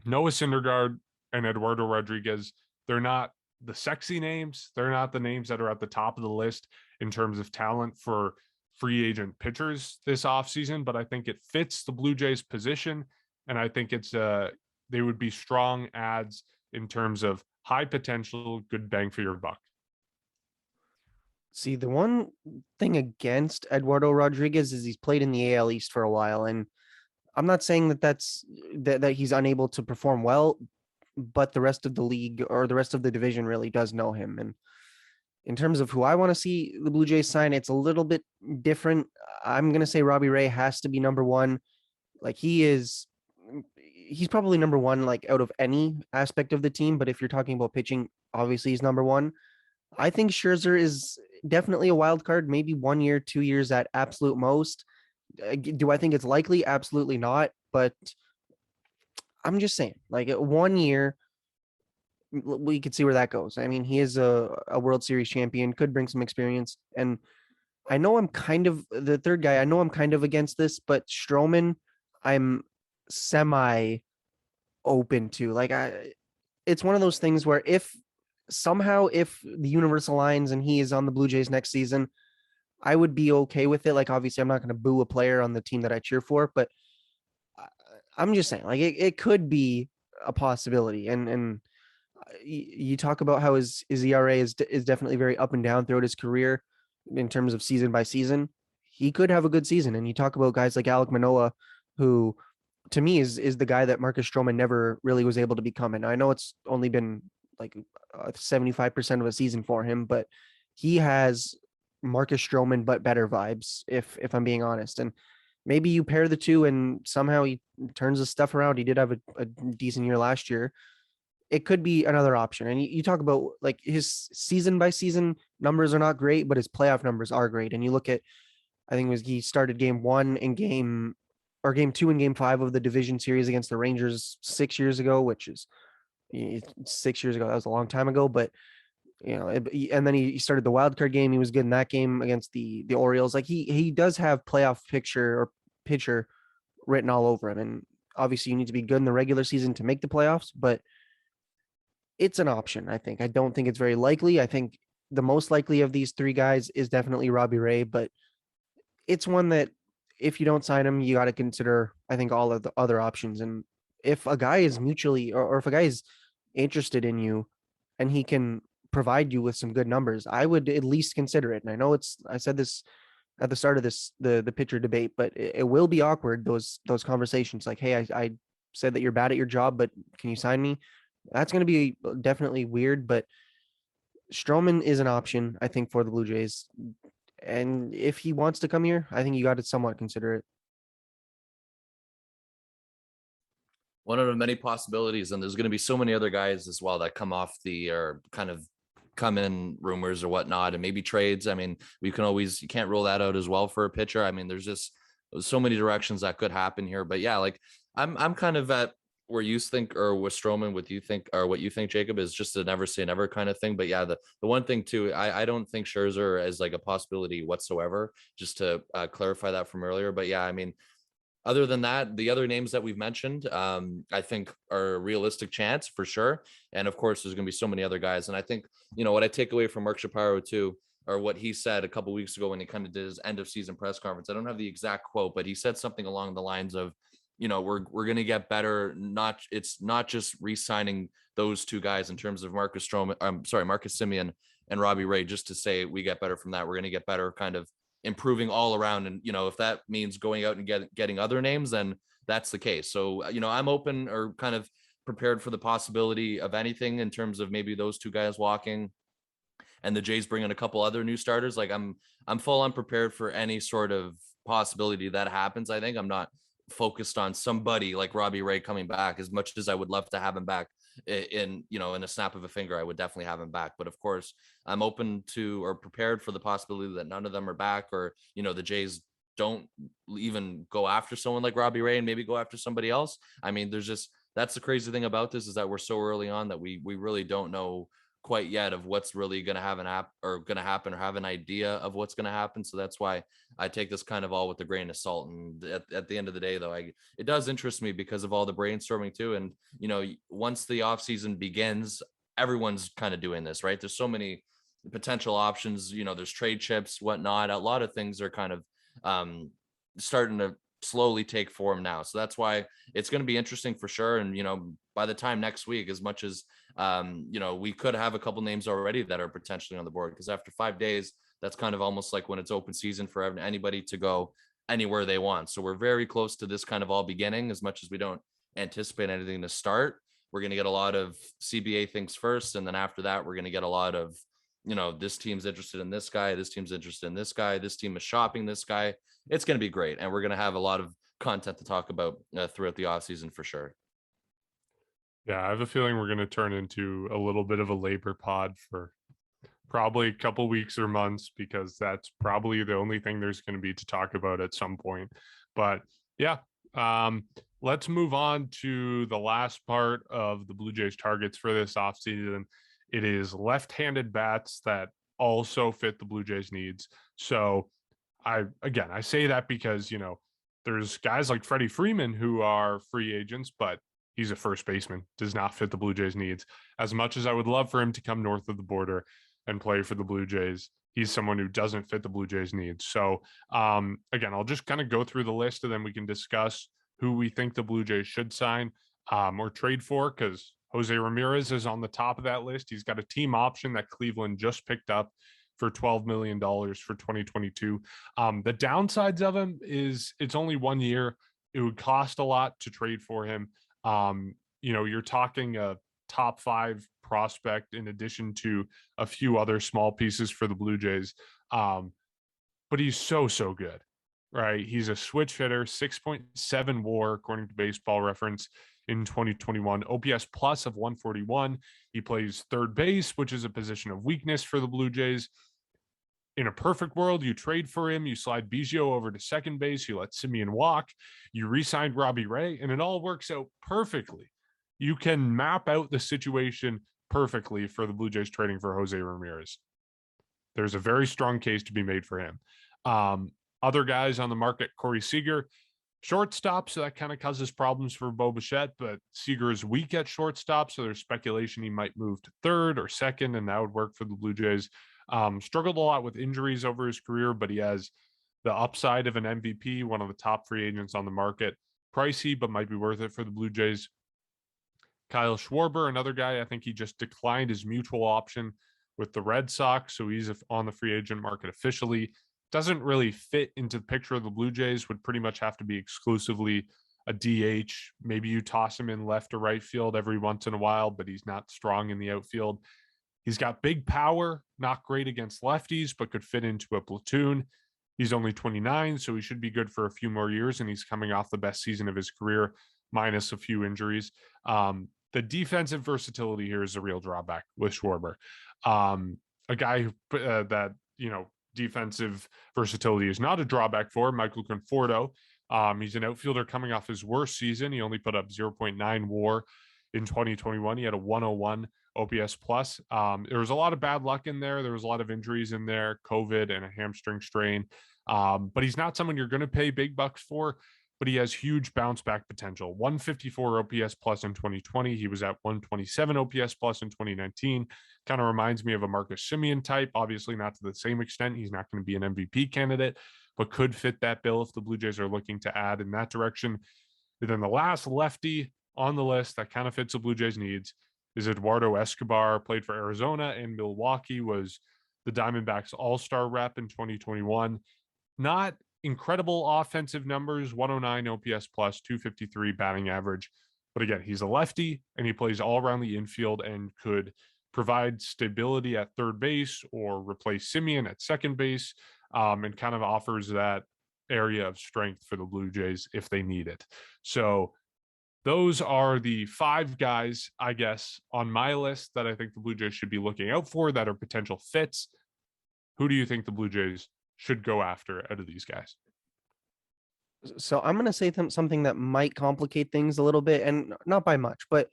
Speaker 1: Noah Syndergaard and Eduardo Rodriguez, they're not the sexy names. They're not the names that are at the top of the list in terms of talent for free agent pitchers this offseason, but I think it fits the Blue Jays position. And I think they would be strong ads in terms of high potential, good bang for your buck.
Speaker 3: See, the one thing against Eduardo Rodriguez is he's played in the AL East for a while, and I'm not saying that he's unable to perform well, but the rest of the league or the rest of the division really does know him. And in terms of who I want to see the Blue Jays sign, it's a little bit different. I'm going to say Robbie Ray has to be number one. Like he's probably number one, like out of any aspect of the team. But if you're talking about pitching, obviously he's number one. I think Scherzer is definitely a wild card, maybe 1 year, 2 years at absolute most. Do I think it's likely? Absolutely not. But I'm just saying, like 1 year, we could see where that goes. I mean, he is a World Series champion, could bring some experience. And I know I'm kind of the third guy. I know I'm kind of against this, but Strowman, I'm semi open to. Like it's one of those things where if the universe aligns and he is on the Blue Jays next season, I would be okay with it. Like, obviously I'm not going to boo a player on the team that I cheer for, but I'm just saying, like, it could be a possibility. And you talk about how his ERA is definitely very up and down throughout his career in terms of season by season. He could have a good season. And you talk about guys like Alek Manoah, who to me is the guy that Marcus Stroman never really was able to become. And I know it's only been like 75% of a season for him, but he has Marcus Stroman but better vibes, if I'm being honest. And maybe you pair the two and somehow he turns the stuff around. He did have a decent year last year. It could be another option. And you talk about like his season by season numbers are not great, but his playoff numbers are great. And you look at, I think he started game 2 and game 5 of the division series against the Rangers 6 years ago, which is 6 years ago. That was a long time ago, but and then he started the wild card game. He was good in that game against the Orioles. Like he does have playoff pitcher written all over him. And obviously you need to be good in the regular season to make the playoffs, but it's an option. I think. I don't think it's very likely. I think the most likely of these three guys is definitely Robbie Ray, but it's one that if you don't sign him, you got to consider, I think, all of the other options. And if a guy is mutually, or if a guy is interested in you and he can provide you with some good numbers, I would at least consider it. And I know I said this at the start of the pitcher debate, but it will be awkward. Those conversations like, hey, I said that you're bad at your job, but can you sign me? That's going to be definitely weird, but Strowman is an option, I think, for the Blue Jays. And if he wants to come here, I think you got to somewhat consider it.
Speaker 2: One of the many possibilities, and there's going to be so many other guys as well that come off or kind of come in rumors or whatnot, and maybe trades. I mean, you can't rule that out as well for a pitcher. I mean, there's so many directions that could happen here. But yeah, like I'm kind of at where you think, or with Strowman, what you think, Jacob, is just a never say never kind of thing. But yeah, the one thing too, I don't think Scherzer is like a possibility whatsoever, just to clarify that from earlier. But yeah, I mean, other than that, the other names that we've mentioned, I think are a realistic chance for sure. And of course, there's going to be so many other guys. And I think, what I take away from Mark Shapiro too, or what he said a couple of weeks ago when he kind of did his end of season press conference, I don't have the exact quote, but he said something along the lines of, we're going to get better. It's not just re-signing those two guys in terms of Marcus Semien and Robbie Ray, just to say we get better from that. We're going to get better, kind of improving all around. And, if that means going out and getting other names, then that's the case. So, I'm open or kind of prepared for the possibility of anything in terms of maybe those two guys walking and the Jays bringing a couple other new starters. Like I'm full on prepared for any sort of possibility that happens. I think I'm not focused on somebody like Robbie Ray coming back, as much as I would love to have him back in a snap of a finger. I would definitely have him back. But of course, I'm open to or prepared for the possibility that none of them are back, or, the Jays don't even go after someone like Robbie Ray and maybe go after somebody else. I mean, that's the crazy thing about this, is that we're so early on that we really don't know quite yet of what's really going to have going to happen or have an idea of what's going to happen. So that's why I take this kind of all with a grain of salt. And at the end of the day, though, it does interest me because of all the brainstorming too. And, once the offseason begins, everyone's kind of doing this, right? There's so many potential options, there's trade chips, whatnot. A lot of things are kind of starting to slowly take form now. So that's why it's going to be interesting for sure. And, by the time next week, as much as, we could have a couple names already that are potentially on the board, because after 5 days, that's kind of almost like when it's open season for anybody to go anywhere they want. So we're very close to this kind of all beginning, as much as we don't anticipate anything to start. We're going to get a lot of CBA things first. And then after that, we're going to get a lot of, this team's interested in this guy. This team's interested in this guy. This team is shopping this guy. It's going to be great. And we're going to have a lot of content to talk about throughout the offseason for sure.
Speaker 1: Yeah, I have a feeling we're going to turn into a little bit of a labor pod for probably a couple weeks or months, because that's probably the only thing there's going to be to talk about at some point. But yeah, let's move on to the last part of the Blue Jays targets for this offseason. It is left-handed bats that also fit the Blue Jays needs. So I say that because, there's guys like Freddie Freeman who are free agents, but he's a first baseman, does not fit the Blue Jays needs. As much as I would love for him to come north of the border and play for the Blue Jays, he's someone who doesn't fit the Blue Jays needs. So again, I'll just kind of go through the list and then we can discuss who we think the Blue Jays should sign or trade for, because Jose Ramirez is on the top of that list. He's got a team option that Cleveland just picked up for $12 million for 2022. The downsides of him is it's only 1 year. It would cost a lot to trade for him. You're talking a top 5 prospect in addition to a few other small pieces for the Blue Jays. But he's so good, right? He's a switch hitter, 6.7 WAR according to Baseball Reference in 2021, OPS plus of 141. He plays third base, which is a position of weakness for the Blue Jays. In a perfect world, you trade for him, you slide Biggio over to second base, you let Semien walk, you re-signed Robbie Ray, and it all works out perfectly. You can map out the situation perfectly for the Blue Jays trading for Jose Ramirez. There's a very strong case to be made for him. Other guys on the market, Cory Sears, shortstop, so that kind of causes problems for Bo Bichette, but Seager is weak at shortstop, so there's speculation he might move to third or second, and that would work for the Blue Jays. Struggled a lot with injuries over his career, but he has the upside of an MVP, one of the top free agents on the market. Pricey, but might be worth it for the Blue Jays. Kyle Schwarber, another guy, I think he just declined his mutual option with the Red Sox, so he's on the free agent market officially. Doesn't really fit into the picture of the Blue Jays, would pretty much have to be exclusively a DH. Maybe you toss him in left or right field every once in a while, but he's not strong in the outfield. He's got big power, not great against lefties, but could fit into a platoon. He's only 29, so he should be good for a few more years, and he's coming off the best season of his career, minus a few injuries. The defensive versatility here is a real drawback with Schwarber. A guy who that, defensive versatility is not a drawback for, Michael Conforto. He's an outfielder coming off his worst season. He only put up 0.9 WAR in 2021. He had a 101 OPS plus. There was a lot of bad luck in there. There was a lot of injuries in there, COVID and a hamstring strain. But he's not someone you're going to pay big bucks for, but he has huge bounce back potential. 154 OPS plus in 2020. He was at 127 OPS plus in 2019. Kind of reminds me of a Marcus Semien type. Obviously not to the same extent. He's not going to be an MVP candidate, but could fit that bill if the Blue Jays are looking to add in that direction. And then the last lefty on the list that kind of fits the Blue Jays needs is Eduardo Escobar. Played for Arizona and Milwaukee, was the Diamondbacks all-star rep in 2021. Not incredible offensive numbers, 109 OPS plus, 253 batting average. But again, he's a lefty and he plays all around the infield and could provide stability at third base or replace Semien at second base, and kind of offers that area of strength for the Blue Jays if they need it. So those are the 5 guys, I guess, on my list that I think the Blue Jays should be looking out for that are potential fits. Who do you think the Blue Jays should go after out of these guys?
Speaker 3: So I'm going to say something that might complicate things a little bit, and not by much, but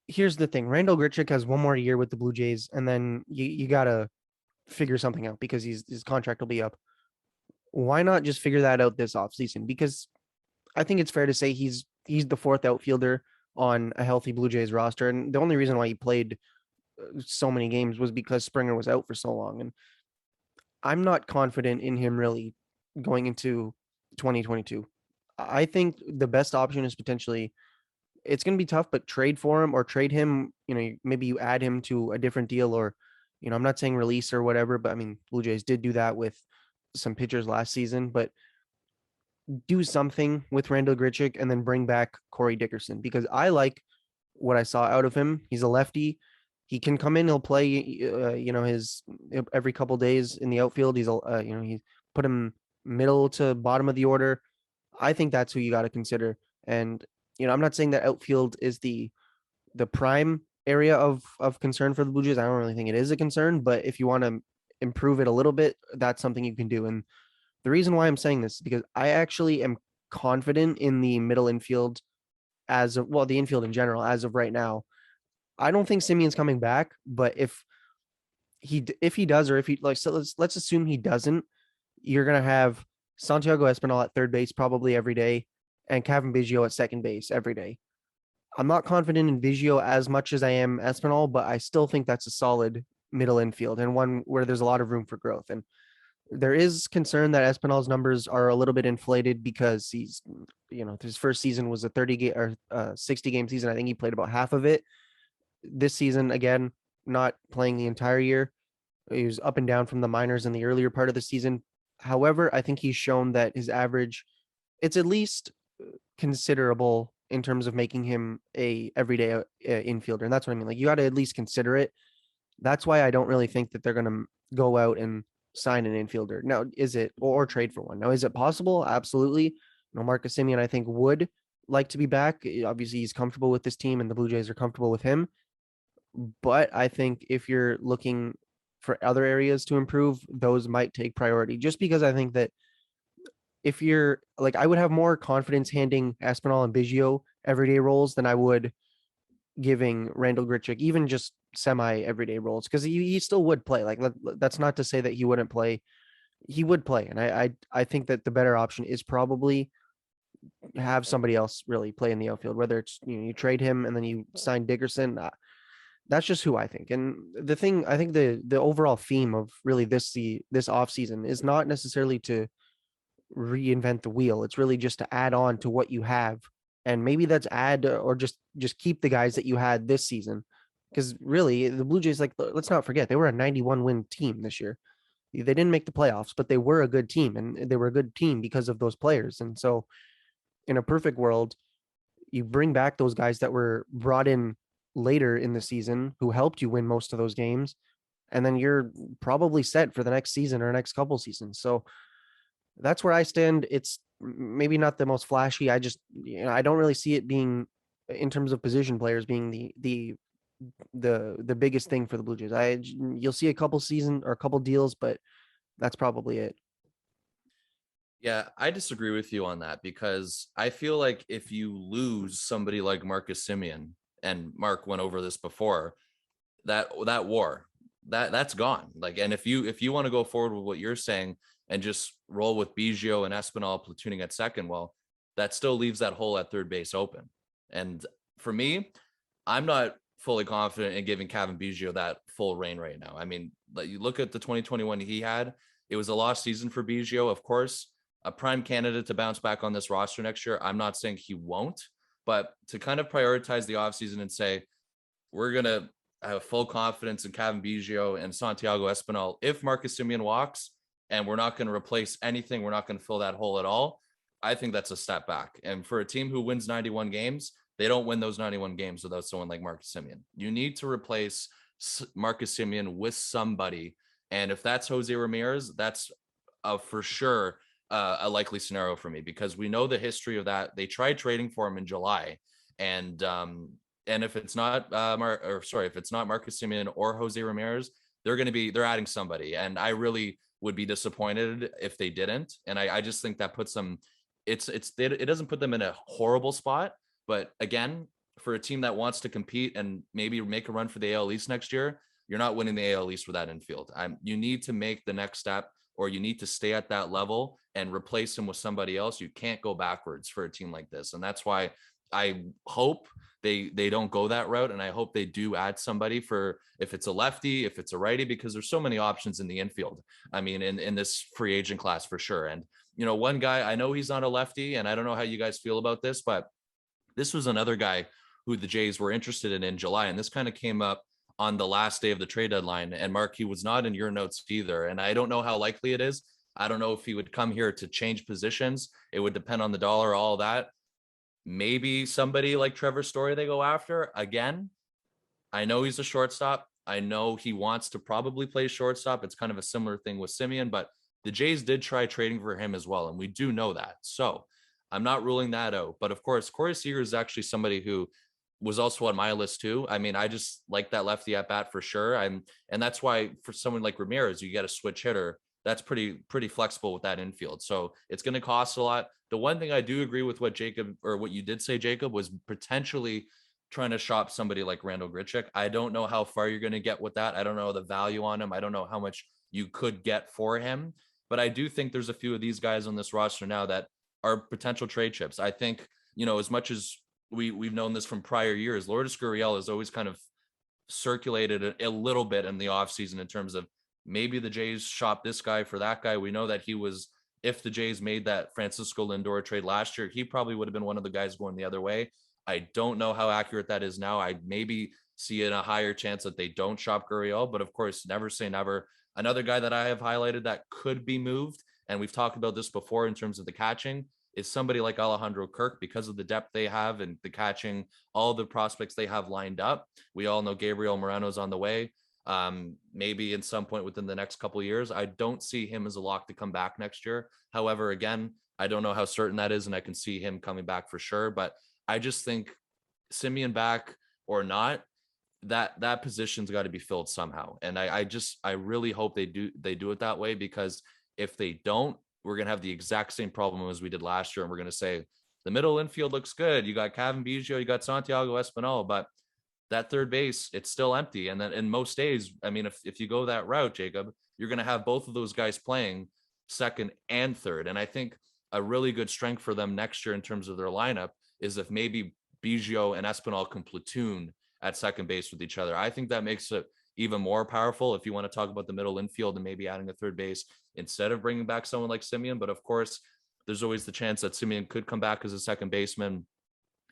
Speaker 3: here's the thing. Randall Grichuk has one more year with the Blue Jays, and then you gotta figure something out because his contract will be up. Why not just figure that out this offseason? Because I think it's fair to say he's the fourth outfielder on a healthy Blue Jays roster. And the only reason why he played so many games was because Springer was out for so long. And I'm not confident in him really going into 2022. I think the best option is potentially, it's going to be tough, but trade for him or trade him. Maybe you add him to a different deal, or, I'm not saying release or whatever, but I mean, Blue Jays did do that with some pitchers last season, but do something with Randall Grichuk and then bring back Corey Dickerson, because I like what I saw out of him. He's a lefty. He can come in. He'll play, his every couple days in the outfield. He put him middle to bottom of the order. I think that's who you got to consider. And, I'm not saying that outfield is the prime area of concern for the Blue Jays. I don't really think it is a concern, but if you want to improve it a little bit, that's something you can do. And the reason why I'm saying this is because I actually am confident in the middle infield the infield in general, as of right now. I don't think Simeon's coming back, but if he does, or if he so let's assume he doesn't, you're going to have Santiago Espinal at third base probably every day and Kevin Biggio at second base every day. I'm not confident in Biggio as much as I am Espinal, but I still think that's a solid middle infield and one where there's a lot of room for growth. And there is concern that Espinal's numbers are a little bit inflated because he's, his first season was a 30 game or 60 game season. I think he played about half of it. This season, again, not playing the entire year. He was up and down from the minors in the earlier part of the season. However, I think he's shown that his average, it's at least considerable in terms of making him a everyday infielder. And that's what I mean. Like, you got to at least consider it. That's why I don't really think that they're going to go out and sign an infielder. Now, is it, or trade for one? Now, is it possible? Absolutely. Marcus Semien, I think, would like to be back. Obviously, he's comfortable with this team and the Blue Jays are comfortable with him. But I think if you're looking for other areas to improve, those might take priority, just because I think that if you're like, I would have more confidence handing Espinal and Biggio everyday roles than I would giving Randall Grichuk even just semi everyday roles, because he still would play. Like, that's not to say that he wouldn't play. He would play. And I think that the better option is probably have somebody else really play in the outfield, whether it's, you trade him and then you sign Dickerson. That's just who I think. And the thing, I think the overall theme of really this offseason is not necessarily to reinvent the wheel. It's really just to add on to what you have. And maybe that's add or just keep the guys that you had this season. Because really, the Blue Jays, like, let's not forget, they were a 91 win team this year. They didn't make the playoffs, but they were a good team, and they were a good team because of those players. And so in a perfect world, you bring back those guys that were brought in later in the season who helped you win most of those games, and then you're probably set for the next season or next couple seasons. So that's where I stand. It's maybe not the most flashy. I just, I don't really see it being, in terms of position players, being the biggest thing for the Blue Jays. You'll see a couple season or a couple deals, but that's probably it.
Speaker 2: Yeah, I disagree with you on that, because I feel like if you lose somebody like Marcus Semien, and Mark went over this before, that war that's gone. Like, and if you want to go forward with what you're saying and just roll with Biggio and Espinal platooning at second, well, that still leaves that hole at third base open. And for me, I'm not fully confident in giving Kevin Biggio that full reign right now. I mean, you look at the 2021 he had, it was a lost season for Biggio, of course, a prime candidate to bounce back on this roster next year. I'm not saying he won't, but to kind of prioritize the offseason and say, we're going to have full confidence in Kevin Biggio and Santiago Espinal if Marcus Semien walks, and we're not going to replace anything, we're not going to fill that hole at all, I think that's a step back. And for a team who wins 91 games, they don't win those 91 games without someone like Marcus Semien. You need to replace Marcus Semien with somebody. And if that's Jose Ramirez, that's for sure a likely scenario for me, because we know the history of that. They tried trading for him in July, and if it's not if it's not Marcus Semien or Jose Ramirez, they're adding somebody, and I really would be disappointed if they didn't. And I just think that puts them, it doesn't put them in a horrible spot, but again, for a team that wants to compete and maybe make a run for the AL East next year, you're not winning the AL East with that infield. You need to make the next step, or you need to stay at that level and replace him with somebody else. You can't go backwards for a team like this. And that's why I hope they don't go that route. And I hope they do add somebody for, if it's a lefty, if it's a righty, because there's so many options in the infield. I mean, in this free agent class for sure. And, you know, one guy, I know he's not a lefty, and I don't know how you guys feel about this, but this was another guy who the Jays were interested in July. And this kind of came up on the last day of the trade deadline. And Mark, he was not in your notes either. And I don't know how likely it is. I don't know if he would come here to change positions. It would depend on the dollar, all that. Maybe somebody like Trevor Story they go after again. I know he's a shortstop. I know he wants to probably play shortstop. It's kind of a similar thing with Semien, but the Jays did try trading for him as well. And we do know that. So I'm not ruling that out. But of course, Cory Sears is actually somebody who was also on my list too. I mean, I just like that lefty at bat for sure. And that's why for someone like Ramirez, you get a switch hitter. That's pretty flexible with that infield. So it's going to cost a lot. The one thing I do agree with what Jacob, or what you did say, Jacob, was potentially trying to shop somebody like Randall Grichuk. I don't know how far you're going to get with that. I don't know the value on him. I don't know how much you could get for him, but I do think there's a few of these guys on this roster now that are potential trade chips. I think, you know, as much as we've known this from prior years, Lourdes Gurriel has always kind of circulated a little bit in the offseason in terms of maybe the Jays shop this guy for that guy. We know that he was, if the Jays made that Francisco Lindor trade last year, he probably would have been one of the guys going the other way. I don't know how accurate that is now. I maybe see it a higher chance that they don't shop Gurriel, but of course, never say never. Another guy that I have highlighted that could be moved, and we've talked about this before in terms of the catching, is somebody like Alejandro Kirk, because of the depth they have and the catching, all the prospects they have lined up. We all know Gabriel Moreno's on the way. Maybe in some point within the next couple of years. I don't see him as a lock to come back next year. However, again, I don't know how certain that is, and I can see him coming back for sure. But I just think Semien back or not, that position's got to be filled somehow. And I really hope they do it that way, because if they don't, we're going to have the exact same problem as we did last year. And we're going to say the middle infield looks good. You got Kevin Biggio, you got Santiago Espinal, but that third base, it's still empty. And then in most days, I mean, if you go that route, Jacob, you're going to have both of those guys playing second and third. And I think a really good strength for them next year in terms of their lineup is if maybe Biggio and Espinal can platoon at second base with each other. I think that makes it even more powerful if you want to talk about the middle infield and maybe adding a third base instead of bringing back someone like Semien. But of course, there's always the chance that Semien could come back as a second baseman.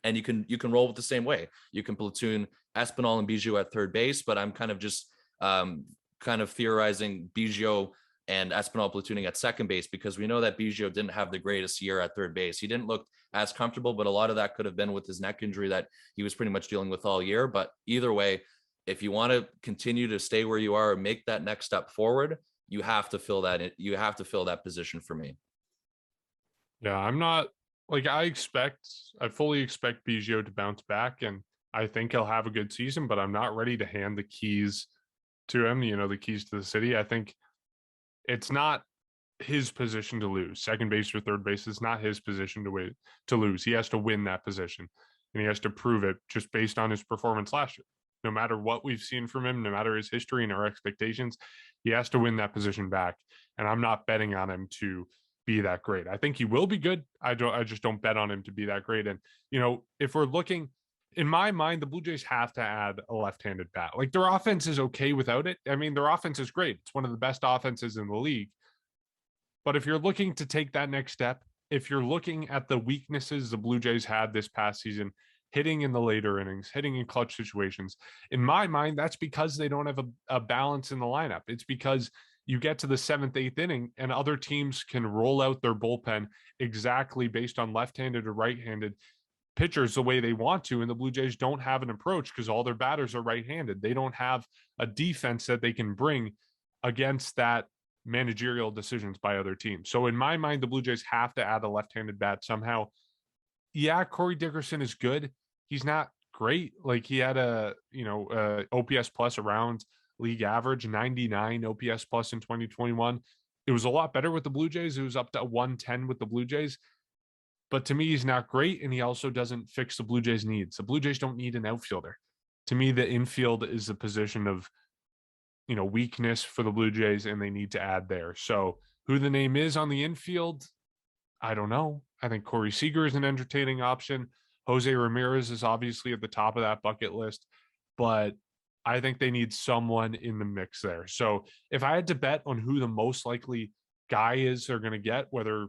Speaker 2: And you can roll with the same way. You can platoon Espinal and Biggio at third base, but I'm kind of just kind of theorizing Biggio and Espinal platooning at second base, because we know that Biggio didn't have the greatest year at third base. He didn't look as comfortable, but a lot of that could have been with his neck injury that he was pretty much dealing with all year. But either way, if you want to continue to stay where you are and make that next step forward, you have to fill that. You have to fill that position for me.
Speaker 1: Yeah, I'm not like I fully expect Biggio to bounce back, and I think he'll have a good season, but I'm not ready to hand the keys to him, the keys to the city. I think it's not his position to lose. Second base or third base is not his position to lose. He has to win that position, and he has to prove it just based on his performance last year. No matter what we've seen from him, no matter his history and our expectations, he has to win that position back. And I'm not betting on him to be that great. I think he will be good. I just don't bet on him to be that great. And, if we're looking, in my mind, the Blue Jays have to add a left-handed bat. Like, their offense is okay without it. I mean, their offense is great. It's one of the best offenses in the league. But if you're looking to take that next step, if you're looking at the weaknesses the Blue Jays had this past season, hitting in the later innings, hitting in clutch situations, in my mind, that's because they don't have a balance in the lineup. It's because you get to the 7th, 8th inning and other teams can roll out their bullpen exactly based on left-handed or right-handed pitchers the way they want to. And the Blue Jays don't have an approach because all their batters are right-handed. They don't have a defense that they can bring against that managerial decisions by other teams. So in my mind, the Blue Jays have to add a left-handed bat somehow. Yeah, Corey Dickerson is good. He's not great. Like, he had a OPS plus around league average, 99 OPS plus in 2021. It was a lot better with the Blue Jays. It was up to 110 with the Blue Jays. but to me, he's not great. And he also doesn't fix the Blue Jays' needs. The Blue Jays don't need an outfielder. To me, the infield is a position of, weakness for the Blue Jays, and they need to add there. So who the name is on the infield, I don't know. I think Cory Sears is an entertaining option. Jose Ramirez is obviously at the top of that bucket list, but I think they need someone in the mix there. So if I had to bet on who the most likely guy is they're going to get, whether,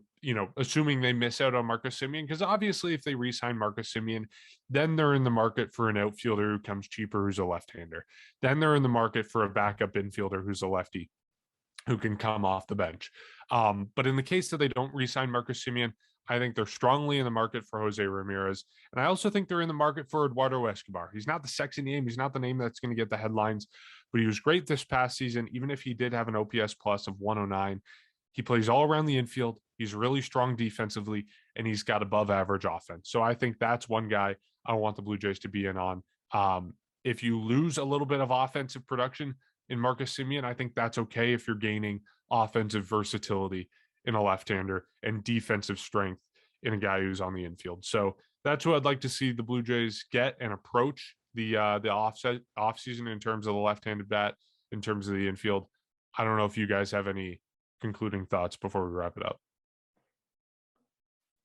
Speaker 1: assuming they miss out on Marcus Semien, because obviously if they re-sign Marcus Semien, then they're in the market for an outfielder who comes cheaper, who's a left-hander. Then they're in the market for a backup infielder who's a lefty who can come off the bench. But in the case that they don't re-sign Marcus Semien, I think they're strongly in the market for Jose Ramirez. And I also think they're in the market for Eduardo Escobar. He's not the sexy name. He's not the name that's going to get the headlines, but he was great this past season. Even if he did have an OPS plus of 109, he plays all around the infield. He's really strong defensively, and he's got above average offense. So I think that's one guy I want the Blue Jays to be in on. If you lose a little bit of offensive production in Marcus Semien, I think that's okay if you're gaining offensive versatility in a left-hander and defensive strength in a guy who's on the infield. So that's who I'd like to see the Blue Jays get and approach the offseason in terms of the left-handed bat, in terms of the infield. I don't know if you guys have any concluding thoughts before we wrap it up.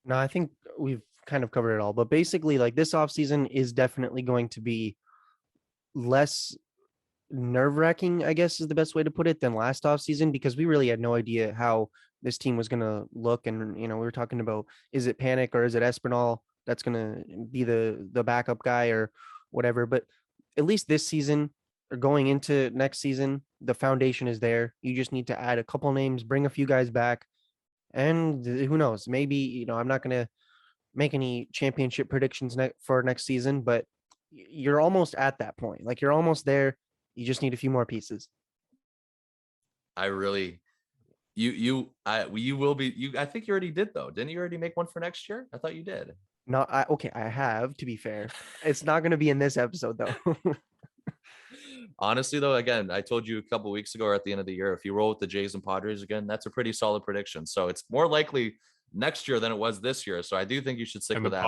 Speaker 3: No, I think we've kind of covered it all, but basically like this offseason is definitely going to be less nerve-wracking, I guess is the best way to put it, than last offseason, because we really had no idea how this team was going to look. And, we were talking about, is it Panic or is it Espinal that's going to be the backup guy or whatever. But at least this season or going into next season, the foundation is there. You just need to add a couple names, bring a few guys back, and who knows, maybe, I'm not going to make any championship predictions for next season, but you're almost at that point. Like you're almost there. You just need a few more pieces.
Speaker 2: I really, you will be, I think you already did though. Didn't you already make one for next year? I thought you did.
Speaker 3: No, I have, to be fair. It's not going to be in this episode though.
Speaker 2: Honestly though, again, I told you a couple of weeks ago or at the end of the year, if you roll with the Jays and Padres again, that's a pretty solid prediction. So it's more likely next year than it was this year. So I do think you should stick with that.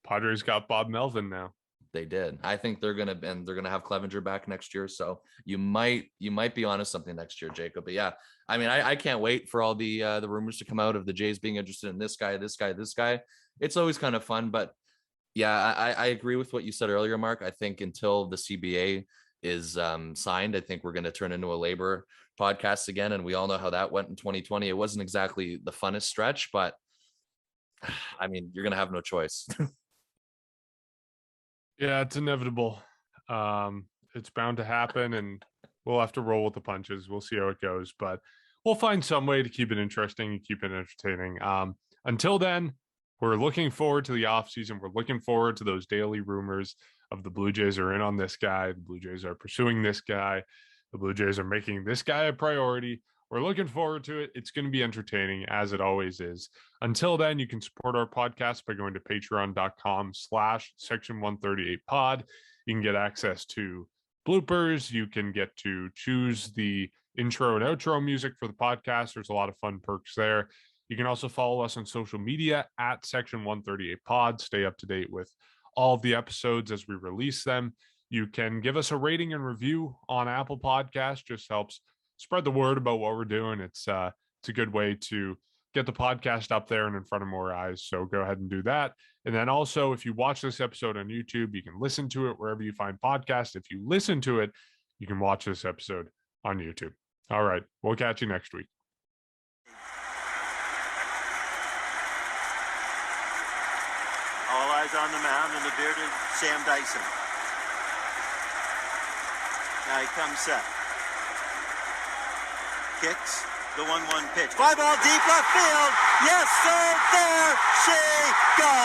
Speaker 1: Padres got Bob Melvin now.
Speaker 2: They did. I think they're gonna have Clevenger back next year. So you might be onto something next year, Jacob. But yeah, I mean, I can't wait for all the rumors to come out of the Jays being interested in this guy. It's always kind of fun. But yeah, I agree with what you said earlier, Mark. I think until the CBA is signed, I think we're going to turn into a labor podcast again. And we all know how that went in 2020. It wasn't exactly the funnest stretch, but I mean, you're going to have no choice.
Speaker 1: Yeah, it's inevitable. It's bound to happen, and we'll have to roll with the punches. We'll see how it goes, but we'll find some way to keep it interesting and keep it entertaining. Until then, we're looking forward to the offseason. We're looking forward to those daily rumors of the Blue Jays are in on this guy. The Blue Jays are pursuing this guy. The Blue Jays are making this guy a priority. We're looking forward to it. It's going to be entertaining, as it always is. Until then, you can support our podcast by going to patreon.com/section138pod. You can get access to bloopers. You can get to choose the intro and outro music for the podcast. There's a lot of fun perks there. You can also follow us on social media at section138pod. Stay up to date with all of the episodes as we release them. You can give us a rating and review on Apple Podcasts. Just helps spread the word about what we're doing. It's a good way to get the podcast up there and in front of more eyes. So go ahead and do that. And then also, if you watch this episode on YouTube, you can listen to it wherever you find podcasts. If you listen to it, you can watch this episode on YouTube. All right. We'll catch you next week.
Speaker 4: All eyes on the mound and the bearded Sam Dyson. Now he comes set. Kicks the 1-1 pitch. Fly ball deep left field. Yes, sir. There she goes.